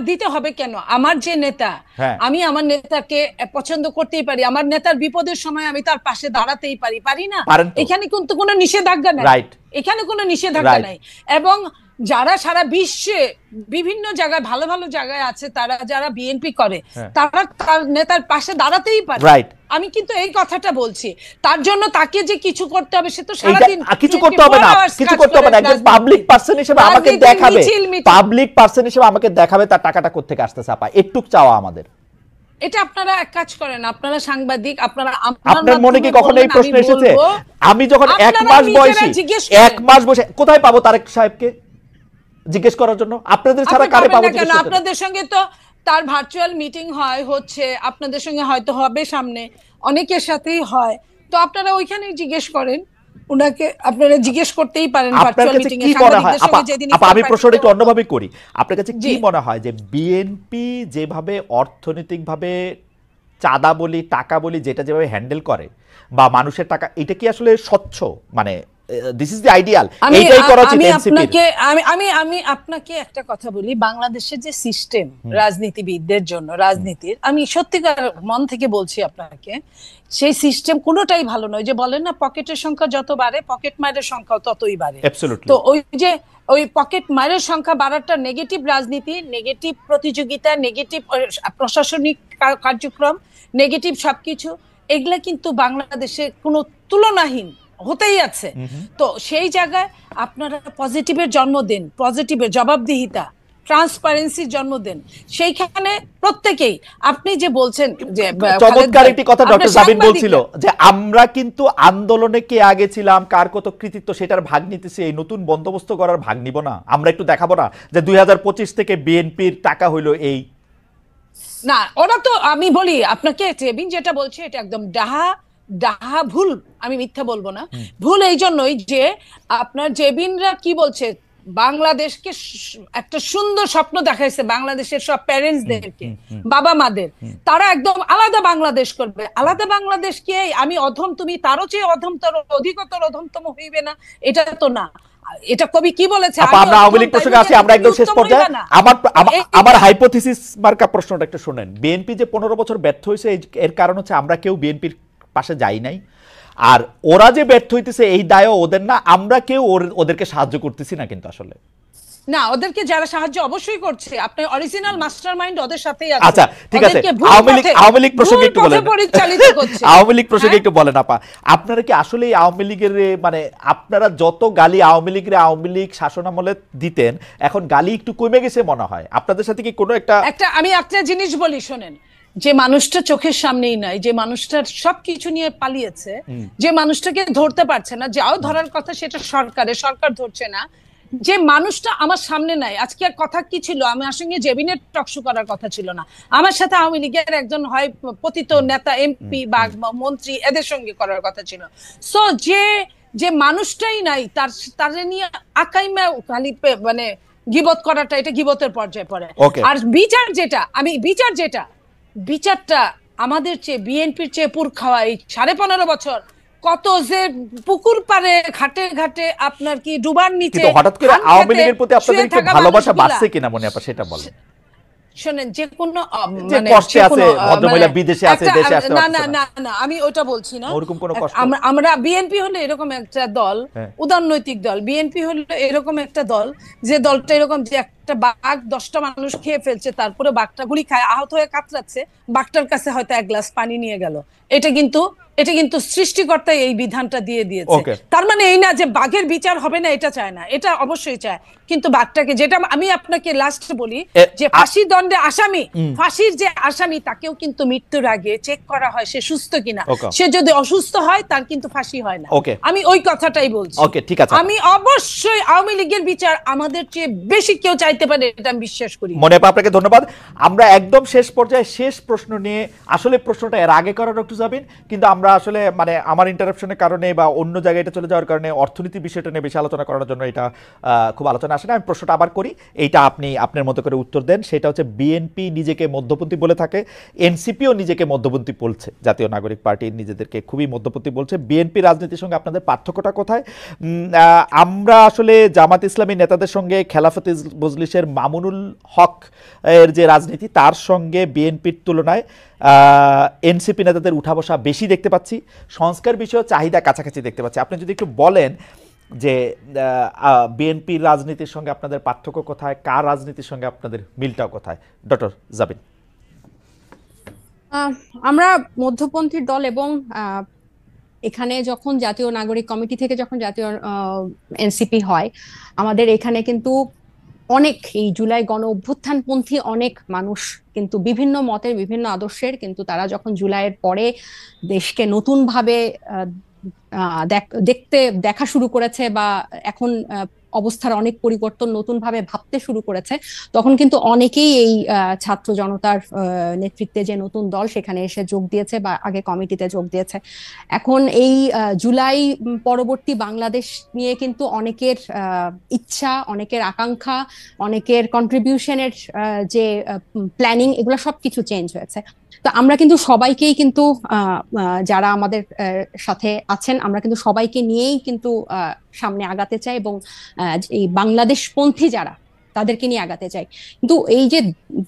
দিতে হবে কেন? আমার যে নেতা, আমি আমার নেতাকে পছন্দ করতেই পারি, আমার নেতার বিপদের সময় আমি তার পাশে দাঁড়াতেই পারি না? এখানে কিন্তু কোনো নিষেধাজ্ঞা নাই, এখানে কোনো নিষেধাজ্ঞা নাই। এবং যারা সারা বিশ্বে বিভিন্ন জায়গায় ভালো ভালো জায়গায় আছে, তারা যারা বিএনপি করে, তারা তার নেতার পাশে দাঁড়াতেই পারে। আমি কিন্তু এই কথাটা বলছি, তার জন্য তাকে যে কিছু করতে হবে সে তো সারাদিন কিছু করতে হবে না, একজন পাবলিক পারসন হিসেবে আমাকে দেখাবে তার টাকাটা কোত্থেকে আসতেছে। আপা, একটু চাওয়া আমাদের, এটা আপনারা এক কাজ করেন, আপনারা সাংবাদিক, আপনার মনে কি কখনো এই প্রশ্ন এসেছে? আমি যখন 1 মাস বসে কোথায় পাবো তারেক সাহেবকে জিজ্ঞেস করার জন্য? আপনাদের ছাড়া কারে পাবো? আপনাদের সঙ্গে তো তার ভার্চুয়াল মিটিং হচ্ছে, আপনাদের সঙ্গে হয়তো হবে, সামনে অনেকের সাথেই হয়, তো আপনারা ওইখানেই জিজ্ঞেস করেন উনাকে, আপনারা জিজ্ঞেস করতেই পারেন ভার্চুয়াল মিটিং এ সাংবাদিকদের সঙ্গে যেদিন। আমি প্রশ্নটা একটু অন্যভাবে করি, আপনার কাছে কি মনে হয় যে বিএনপি যেভাবে অর্থনৈতিকভাবে চাঁদা বলি, টাকা বলি, যেটা যেভাবে হ্যান্ডেল করে বা মানুষের টাকা, এটা কি আসলে স্বচ্ছ? মানে দিস ইজ দ্য আইডিয়াল, এইটাই করা উচিত এনসিপি। আমি আপনাকে একটা কথা বলি, বাংলাদেশের যে সিস্টেম রাজনীতিবিদদের জন্য, রাজনীতির, আমি সত্যিকার মন থেকে বলছি আপনাকে, সেই সিস্টেম কোনোটাই ভালো নয়। যে বলেন না, পকেটের সংখ্যা যত বাড়ে, পকেট মারের সংখ্যা ততই বাড়ে। তো ওই পকেট মারের সংখ্যা বাড়াটা নেগেটিভ রাজনীতি, নেগেটিভ প্রতিযোগিতা, নেগেটিভ প্রশাসনিক কার্যক্রম, নেগেটিভ সবকিছু, এগুলা কিন্তু বাংলাদেশে কোনো তুলনাহীন হতেই আছে। তো সেই জায়গায় আপনারা পজিটিভের জন্ম দেন, পজিটিভের জবাবদিহিতা, ট্রান্সপারেন্সির জন্ম দেন। সেইখানে প্রত্যেকেই, আপনি যে বলছেন যে চমৎকার একটি কথা ডক্টর জাবিন বলছিল যে আমরা কিন্তু আন্দোলনে কে আগে ছিলাম, কার কত কৃতিত্ব সেটার ভাগ নিতেছি, এই নতুন বন্দোবস্ত করার ভাগ নিব না, আমরা একটু দেখাবো না যে 2025 থেকে বিএনপির টাকা হইলো এই। না, ওরা তো, আমি বলি আপনাকে, টেবিন যেটা বলছে এটা একদম ডাহা ডাহা ভুল, আমি মিথ্যা বলবো না। ভুল এই জন্যই যে আপনার জেবিনরা কি বলছে, বাংলাদেশকে একটা সুন্দর স্বপ্ন দেখাইছে, বাংলাদেশের সব প্যারেন্টসদেরকে, বাবা মাদের, তারা একদম আলাদা বাংলাদেশ করবে। আলাদা বাংলাদেশ কে আমি অধম, তুমি তারও চেয়ে অধমতর, অধিকতর অধমতম হইবে না, এটা তো না। এটা কবি কি বলেছে? আমরা আওয়ামী লীগ প্রসঙ্গে আছি, আমরা একদম শেষ পর্যায়ে। আমার হাইপোথিসিস মার্কা প্রশ্নটা একটু শুনেন। বিএনপি যে 15 বছর ব্যর্থ হয়েছে, এর কারণ হচ্ছে আমরা কেউ বিএনপির পাশে যাই নাই, আর ওরা যে ব্যর্থ হইতেছে এই দায়ও ওদের না, আমরা কেউ ওদেরকে সাহায্য করতেছি না কিন্তু আসলে। না, ওদেরকে যারা সাহায্য অবশ্যই করছে, আপনার অরিজিনাল মাস্টারমাইন্ড ওদের সাথেই আছে। আচ্ছা ঠিক আছে, আওয়ামী লীগ প্রসঙ্গে একটু বলেন, আওয়ামী লীগ প্রসঙ্গে একটু বলেন আপা, আপনারা কি আসলে আওয়ামী লীগের, মানে আপনারা যত গালি আওয়ামী লীগের, আওয়ামী লীগ শাসনামলে দিতেন, এখন গালি একটু কমে গেছে মনে হয় আপনাদের সাথে কি কোনো একটা? আমি একটা জিনিস বলি শোনেন, যে মানুষটা চোখের সামনেই নাই, যে মানুষটার সবকিছু নিয়ে পালিয়েছে, যে মানুষটাকে ধরতে পারছে না, যাও ধরার কথা সেটা সরকার ধরছে না, যে মানুষটা আমার সামনে নাই। আজকে কথা কি ছিল, আমার সঙ্গে জেবিনের টকশো করার কথা ছিল না, আমার সাথে আওয়ামী লীগের একজন হয় পতিত নেতা, এমপি বা মন্ত্রী, এদের সঙ্গে করার কথা ছিল। সো যে মানুষটাই নাই, তার নিয়ে আকাইমা খালি মানে গিবত করাটা, এটা গিবতের পর্যায়ে পড়ে। আর বিচারটা আমাদের চেয়ে, বিএনপির চেয়ে পুর খাওয়া, এই 15.5 বছর কত যে পুকুর পারে, ঘাটে ঘাটে আপনার কি ডুবার নিচে, হঠাৎ করে আওয়ামী লীগের প্রতি আপনাদের একটু ভালোবাসা বাড়ছে কিনা মনে আপা, সেটা বলেন। শোনেন, যে কোনো মানে কষ্টে আছে, ভদ্রমহিলা বিদেশে আছে, দেশে আসতে পারছে না, না না, আমি ওটা বলছি না। ওরকম কোনো কষ্ট, আমরা বিএনপি হলে এরকম একটা দল, উদারনৈতিক দল, বিএনপি হলে এরকম একটা দল, যে দলটা এরকম, যে একটা বাঘ 10টা মানুষ খেয়ে ফেলছে, তারপরে বাঘটা গুলি খায়, আহত হয়ে কাতরাচ্ছে, বাঘটার কাছে হয়তো এক গ্লাস পানি নিয়ে গেল। এটা কিন্তু সৃষ্টিকর্তাই এই বিধানটা দিয়ে দিয়েছে। তার মানে এই না যে বাঘের বিচার হবে না, এটা চায় না, এটা অবশ্যই চায়, কিন্তু বাঘটাকে, যেটা আমি আপনাকে লাস্ট বলি, যে ফাঁসি দণ্ডে আসামি, ফাঁসির যে আসামি, তাকেও কিন্তু মৃত্যুর আগে চেক করা হয় সে সুস্থ কিনা। সে যদি অসুস্থ হয়, তার কিন্তু ফাঁসি হয় না। আমি ওই কথাটাই বলছি। আমি অবশ্যই আওয়ামী লীগের বিচার আমাদের চেয়ে বেশি কেউ চাইতে পারে, এটা আমি বিশ্বাস করি। মনে আপা, আপনাকে ধন্যবাদ। আমরা একদম শেষ পর্যায়ে শেষ প্রশ্ন নিয়ে, আসলে প্রশ্নটা এর আগে করার একটু যাবেন, কিন্তু আমরা আসলে মানে আমার ইন্টারাপশনের কারণে বা অন্য জায়গায় এটা চলে যাওয়ার কারণে অর্থনীতি বিষয়টা নিয়ে বেশি আলোচনা করার জন্য এটা খুব আলোচনা আসে না। আমি প্রশ্নটা আবার করি, এইটা আপনি আপনার মতো করে উত্তর দেন। সেটা হচ্ছে, বিএনপি নিজেকে মধ্যপন্থী বলে থাকে, এনসিপিও নিজেকে মধ্যপন্থী বলছে, জাতীয় নাগরিক পার্টি নিজেদেরকে খুবই মধ্যপন্থী বলছে। বিএনপি রাজনীতির সঙ্গে আপনাদের পার্থক্যটা কোথায়? আমরা আসলে জামাত ইসলামী নেতাদের সঙ্গে খেলাফত মজলিসের মামুনুল হক এর যে রাজনীতি, তার সঙ্গে বিএনপির তুলনায় এনসিপি নেতাদের উঠা বসা বেশি দেখতে পাচ্ছি, সংস্কার বিষয়ে চাহিদা কাছাকাছি দেখতে পাচ্ছি। আপনি যদি একটু বলেন যে বিএনপির রাজনীতির সঙ্গে আপনাদের পার্থক্য কোথায়, কার রাজনীতির সঙ্গে আপনাদের মিলটাও কোথায়, ডক্টর জাবিন? আমরা মধ্যপন্থী দল, এবং এখানে যখন জাতীয় নাগরিক কমিটি থেকে যখন জাতীয় এনসিপি হয়, আমাদের এখানে কিন্তু অনেক এই জুলাই গণ অভ্যুত্থানপন্থী অনেক মানুষ, কিন্তু বিভিন্ন মতের, বিভিন্ন আদর্শের, কিন্তু তারা যখন জুলাইয়ের পরে দেশকে নতুন ভাবে দেখা শুরু করেছে, বা এখন অবস্থার অনেক পরিবর্তন, নতুন ভাবে ভাবতে শুরু করেছে, তখন কিন্তু অনেকেই এই ছাত্র জনতার নেতৃত্বে যে নতুন দল, সেখানে এসে যোগ দিয়েছে বা আগে কমিটিতে যোগ দিয়েছে। এখন এই জুলাই পরবর্তী বাংলাদেশ নিয়ে কিন্তু অনেকের ইচ্ছা, অনেকের আকাঙ্ক্ষা, অনেকের কন্ট্রিবিউশনের যে প্ল্যানিং, এগুলো সবকিছু চেঞ্জ হয়েছে। তো আমরা কিন্তু সবাইকেই কিন্তু যারা আমাদের সাথে আছেন, আমরা কিন্তু সবাইকে নিয়েই কিন্তু সামনে আগাতে চাই, এবং এই বাংলাদেশপন্থী যারা, তাদেরকে নিয়ে আগাতে চাই। কিন্তু এই যে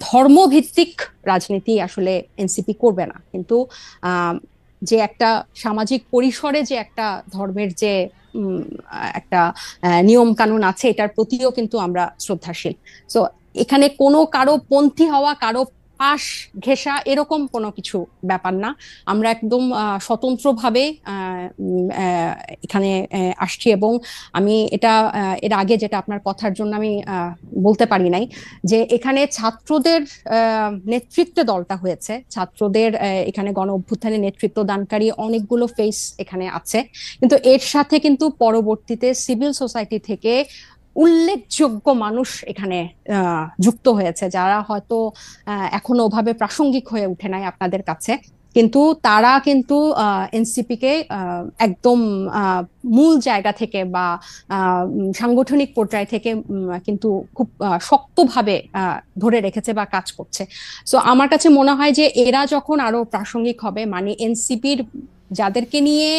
ধর্মভিত্তিক রাজনীতি আসলে এনসিপি করবে না, কিন্তু যে একটা সামাজিক পরিসরে যে একটা ধর্মের যে একটা নিয়ম কানুন আছে, এটার প্রতিও কিন্তু আমরা শ্রদ্ধাশীল। সো এখানে কোনো কারো পন্থী হওয়া, কারো আশ ঘেঁষা এরকম কোনো কিছু ব্যাপার না। আমরা একদম স্বতন্ত্রভাবে এখানে আসছি, এবং আমি এটা এর আগে যেটা আপনার কথার জন্য আমি বলতে পারি নাই, যে এখানে ছাত্রদের নেতৃত্বে দলটা হয়েছে, ছাত্রদের এখানে গণ অভ্যুত্থানে নেতৃত্ব দানকারী অনেকগুলো ফেস এখানে আছে, কিন্তু এর সাথে কিন্তু পরবর্তীতে সিভিল সোসাইটি থেকে উল্লেখযোগ্য মানুষ এখানে যুক্ত হয়েছে, যারা হয়তো এখনো ওভাবে প্রাসঙ্গিক হয়ে উঠে নাই আপনাদের কাছে, কিন্তু তারা কিন্তু এনসিপি কে একদম মূল জায়গা থেকে বা সাংগঠনিক পর্যায় থেকে কিন্তু খুব শক্তভাবে ধরে রেখেছে বা কাজ করছে। সো আমার কাছে মনে হয় যে এরা যখন আরো প্রাসঙ্গিক হবে, মানে এনসিপির যাদেরকে নিয়ে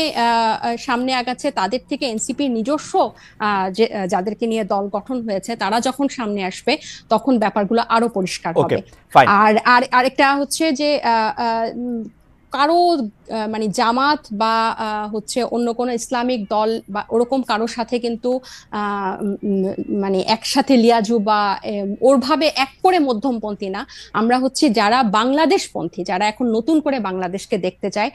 সামনে আগাচ্ছে তাদের থেকে এনসিপির নিজস্ব যাদেরকে নিয়ে দল গঠন হয়েছে তারা যখন সামনে আসবে, তখন ব্যাপারগুলো আরো পরিষ্কার হবে। আর আরেকটা হচ্ছে যে কারো মানে জামাত বা হচ্ছে অন্য কোনো ইসলামিক দল বা ওরকম কারোর সাথে কিন্তু মানে একসাথে লিয়াজু বা ওরভাবে এক করে মধ্যমপন্থী না। আমরা হচ্ছে যারা বাংলাদেশপন্থী, যারা এখন নতুন করে বাংলাদেশকে দেখতে চায়,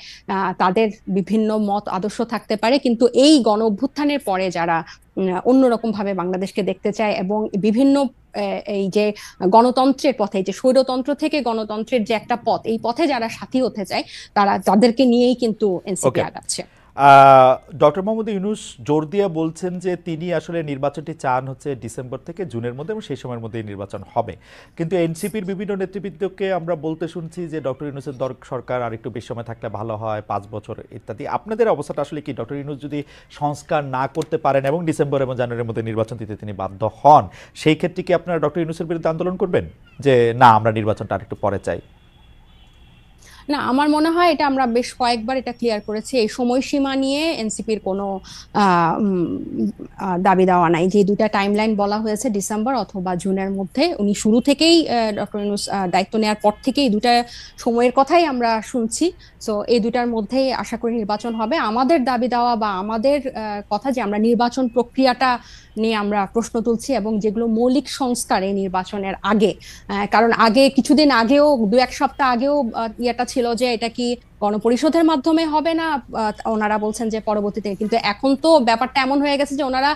তাদের বিভিন্ন মত আদর্শ থাকতে পারে, কিন্তু এই গণ অভ্যুত্থানের পরে যারা অন্যরকম ভাবে বাংলাদেশকে দেখতে চায় এবং বিভিন্ন এই যে গণতন্ত্রের পথে, যে স্বৈরতন্ত্র থেকে গণতন্ত্রের যে একটা পথ, এই পথে যারা সাথী হতে চায় তাদেরকে নিয়েই কিন্তু এনসিপি আগাচ্ছে। ডক্টর মোহাম্মদ ইউনূস জোর দিয়ে বলছেন যে তিনি আসলে নির্বাচনটি চান হচ্ছে ডিসেম্বর থেকে জুনের মধ্যে, এবং সেই সময়ের মধ্যেই নির্বাচন হবে। কিন্তু এনসিপির বিভিন্ন নেতৃবৃন্দকে আমরা বলতে শুনছি যে ডক্টর ইউনূসের সরকার আর একটু বেশি সময় থাকলে ভালো হয়, 5 বছর ইত্যাদি। আপনাদের অবস্থাটা আসলে কি? ডক্টর ইউনূস যদি সংস্কার না করতে পারেন এবং ডিসেম্বর এবং জানুয়ারির মধ্যে নির্বাচন দিতে তিনি বাধ্য হন, সেই ক্ষেত্রে কি আপনারা ডক্টর ইউনূসের বিরুদ্ধে আন্দোলন করবেন যে না আমরা নির্বাচনটা আর একটু পরে চাই? না, আমার মনে হয় এটা আমরা বেশ কয়েকবার এটা ক্লিয়ার করেছি, এই সময়সীমা নিয়ে এনসিপির কোনো দাবি দেওয়া নাই। যে দুটা টাইমলাইন বলা হয়েছে ডিসেম্বর অথবা জুনের মধ্যে, উনি শুরু থেকেই ডক্টর ইউনূস দায়িত্ব নেওয়ার পর থেকেই দুটা সময়ের কথাই আমরা শুনছি। সো এই দুটার মধ্যেই আশা করি নির্বাচন হবে। আমাদের দাবি দেওয়া বা আমাদের কথা যে আমরা নির্বাচন প্রক্রিয়াটা নিয়ে আমরা প্রশ্ন তুলছি, এবং যেগুলো মৌলিক সংস্কার এই নির্বাচনের আগে, কারণ আগে কিছুদিন আগেও 2-1 সপ্তাহ আগেও ইয়েটা ছিল যে এটা কি গণপরিষদের মাধ্যমে হবে না, ওনারা বলছেন যে পরবর্তীতে, কিন্তু এখন তো ব্যাপারটা এমন হয়ে গেছে যে ওনারা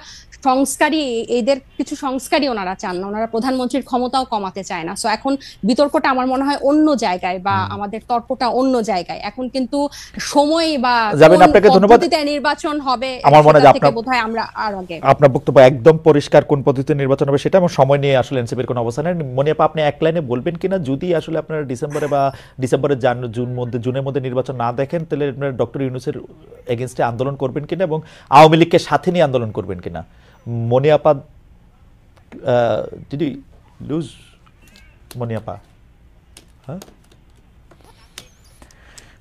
সংস্কারই, এদের কিছু সংস্কারই ওনারা চান না, ওনারা প্রধানমন্ত্রীর ক্ষমতাও কমাতে চায় না। সো এখন বিতর্কটা আমার মনে হয় অন্য জায়গায়, বা আমাদের তর্কটা অন্য জায়গায়। এখন কিন্তু সময় বা পদ্ধতিতে নির্বাচন হবে আমার মনে হয় বোধহয় আমরা আর আগে আপনার বক্তব্য একদম পরিষ্কার কোন পদ্ধতিতে নির্বাচন হবে সেটা, এবং সময় নিয়ে আসলে এনসিপির কোনো অবস্থান নেই। মনে আপা আপনি এক লাইনে বলবেন কিনা, যদি আসলে আপনারা ডিসেম্বরে বা ডিসেম্বরের জুনের মধ্যে নির্বাচন না দেখেন, তাহলে আপনারা ডক্টর ইউনূসের এগেইনস্টে আন্দোলন করবেন কিনা এবং আওয়ামী লীগকে সাথে নিয়ে আন্দোলন করবেন কিনা? মনি আপা, ডিড ইউ লুজ মনি আপা? হ্যাঁ,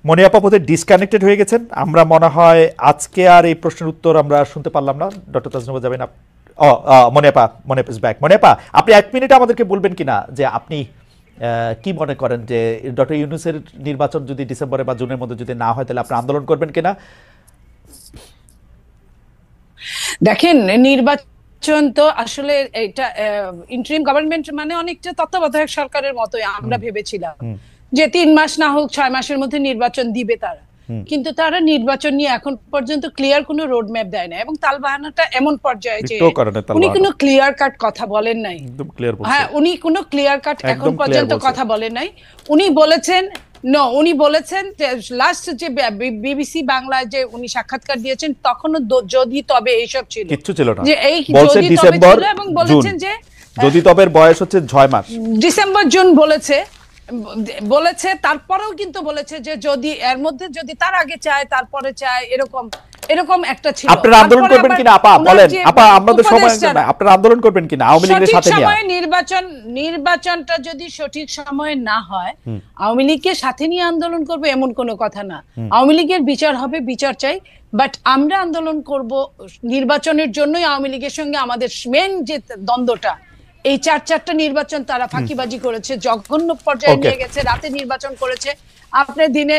মনি আপা বোধহয় ডিসকানেক্টেড হয়ে গেছেন। আমরা মনে হয় আজকে আর এই প্রশ্নের উত্তর আমরা শুনতে পারলাম না। ডক্টর তাজনুবা যাবেন। মনি আপা ইজ ব্যাক। মনি আপা, আপনি 1 মিনিট আমাদেরকে বলবেন কিনা যে আপনি কি মনে করেন যে ডক্টর ইউনূসের নির্বাচন যদি ডিসেম্বরে বা জুনের মধ্যে যদি না হয়, তাহলে আপনি আন্দোলন করবেন কিনা? দেখেন, নির্বাচন তো আসলে এটা ইন্টারিম গভর্নমেন্ট মানে অনেকটা তত্ত্বাবধায়ক সরকারের মতোই আমরা ভেবেছিলাম যে 3 মাস না হোক 6 মাসের মধ্যে নির্বাচন দিবে তারা, কিন্তু তারা নির্বাচন নিয়ে এখন পর্যন্ত ক্লিয়ার কোনো রোড ম্যাপ দেয় না, এবং তালবাহানাটা এমন পর্যায়ে যে উনি কোনো ক্লিয়ার কাট কথা বলেন নাই। হ্যাঁ, উনি কোনো ক্লিয়ার কাট এখন পর্যন্ত কথা বলেন নাই। উনি বলেছেন যে লাস্ট যে বিবিসি বাংলায় যে উনি সাক্ষাৎকার দিয়েছেন তখনও যদি তবে এইসব ছিল, কিচ্ছু ছিল না, যে এই বলছে ডিসেম্বর এবং বলেছেন যে যদি তবের বয়স হচ্ছে 6 মাস, ডিসেম্বর জুন বলেছে তারপরেও কিন্তু বলেছে যে যদি এর মধ্যে যদি তার আগে চায় তারপরে চায়, এরকম একটা ছিল। আপনারা আন্দোলন করবেন কিনা আপা বলেন? আপা আমাদের সময় না, আপনারা আন্দোলন করবেন কিনা আওয়ামী লীগের সাথে নিয়ে? নির্বাচনটা যদি সঠিক সময়ে না হয়, আওয়ামী লীগকে সাথে নিয়ে আন্দোলন করবে এমন কোনো কথা না। আওয়ামী লীগের বিচার হবে, বিচার চাই, বাট আমরা আন্দোলন করব নির্বাচনের জন্যই। আওয়ামী লীগের সঙ্গে আমাদের মেন যে দ্বন্দ্বটা, এই চারটা নির্বাচন তারা ফাঁকিবাজি করেছে, জঘন্য পর্যায়ে Okay. নিয়ে গেছে, রাতে নির্বাচন করেছে, আপনার দিনে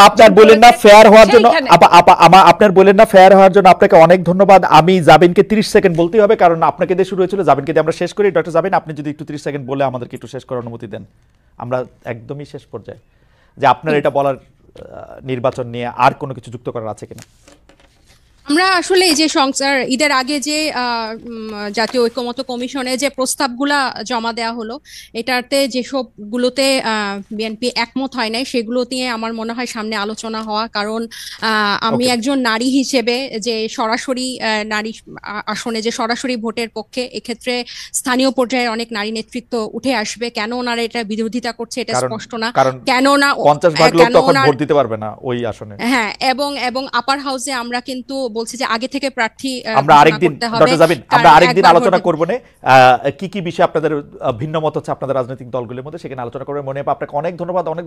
আপনার বলেন না ফেয়ার হওয়ার জন্য, আপনার বলেন না ফেয়ার হওয়ার জন্য আপনাকে অনেক ধন্যবাদ। আমি জাবিনকে 30 সেকেন্ড বলতেই হবে, কারণ আপনাকে দিয়ে শুরু হয়েছিল, জাবিনকে দিয়ে আমরা শেষ করি। ডক্টর জাবিন, আপনি যদি একটু 30 সেকেন্ড বলে আমাদেরকে একটু শেষ করার অনুমতি দেন, আমরা একদমই শেষ পর্যায়ে, যে আপনার এটা বলার নির্বাচন নিয়ে আর কোনো কিছু যুক্ত করার আছে কিনা। আমরা আসলে এই যে ঈদের আগে যে জাতীয় ঐকমত্য কমিশনে যে প্রস্তাবগুলা জমা দেওয়া হলো, এটাতে যেসবগুলোতে বিএনপি একমত হয় নাই, সেগুলো নিয়ে আমার মনে হয় সামনে আলোচনা হওয়া। কারণ আমি Okay. একজন নারী হিসেবে যে সরাসরি নারী আসনে যে সরাসরি ভোটের পক্ষে, এক্ষেত্রে স্থানীয় পর্যায়ে অনেক নারী নেতৃত্ব উঠে আসবে। কেন ওনারা এটা বিরোধিতা করছে এটা স্পষ্ট না। কারণ কেন না 50 ভাগ লোক তখন ভোট দিতে পারবে না ওই আসনে। হ্যাঁ, এবং আপার হাউসে আমরা কিন্তু বলছি যে আগে থেকে প্রার্থী আমরা আরেকদিন, ডক্টর জাবিন, আমরা আরেকদিন আলোচনা করব না কি কি বিষয়ে আপনাদের ভিন্ন মত হচ্ছে আপনাদের রাজনৈতিক দলগুলোর মধ্যে, সেখানে আলোচনা করবে। মনে হয় আপনাকে অনেক ধন্যবাদ। অনেক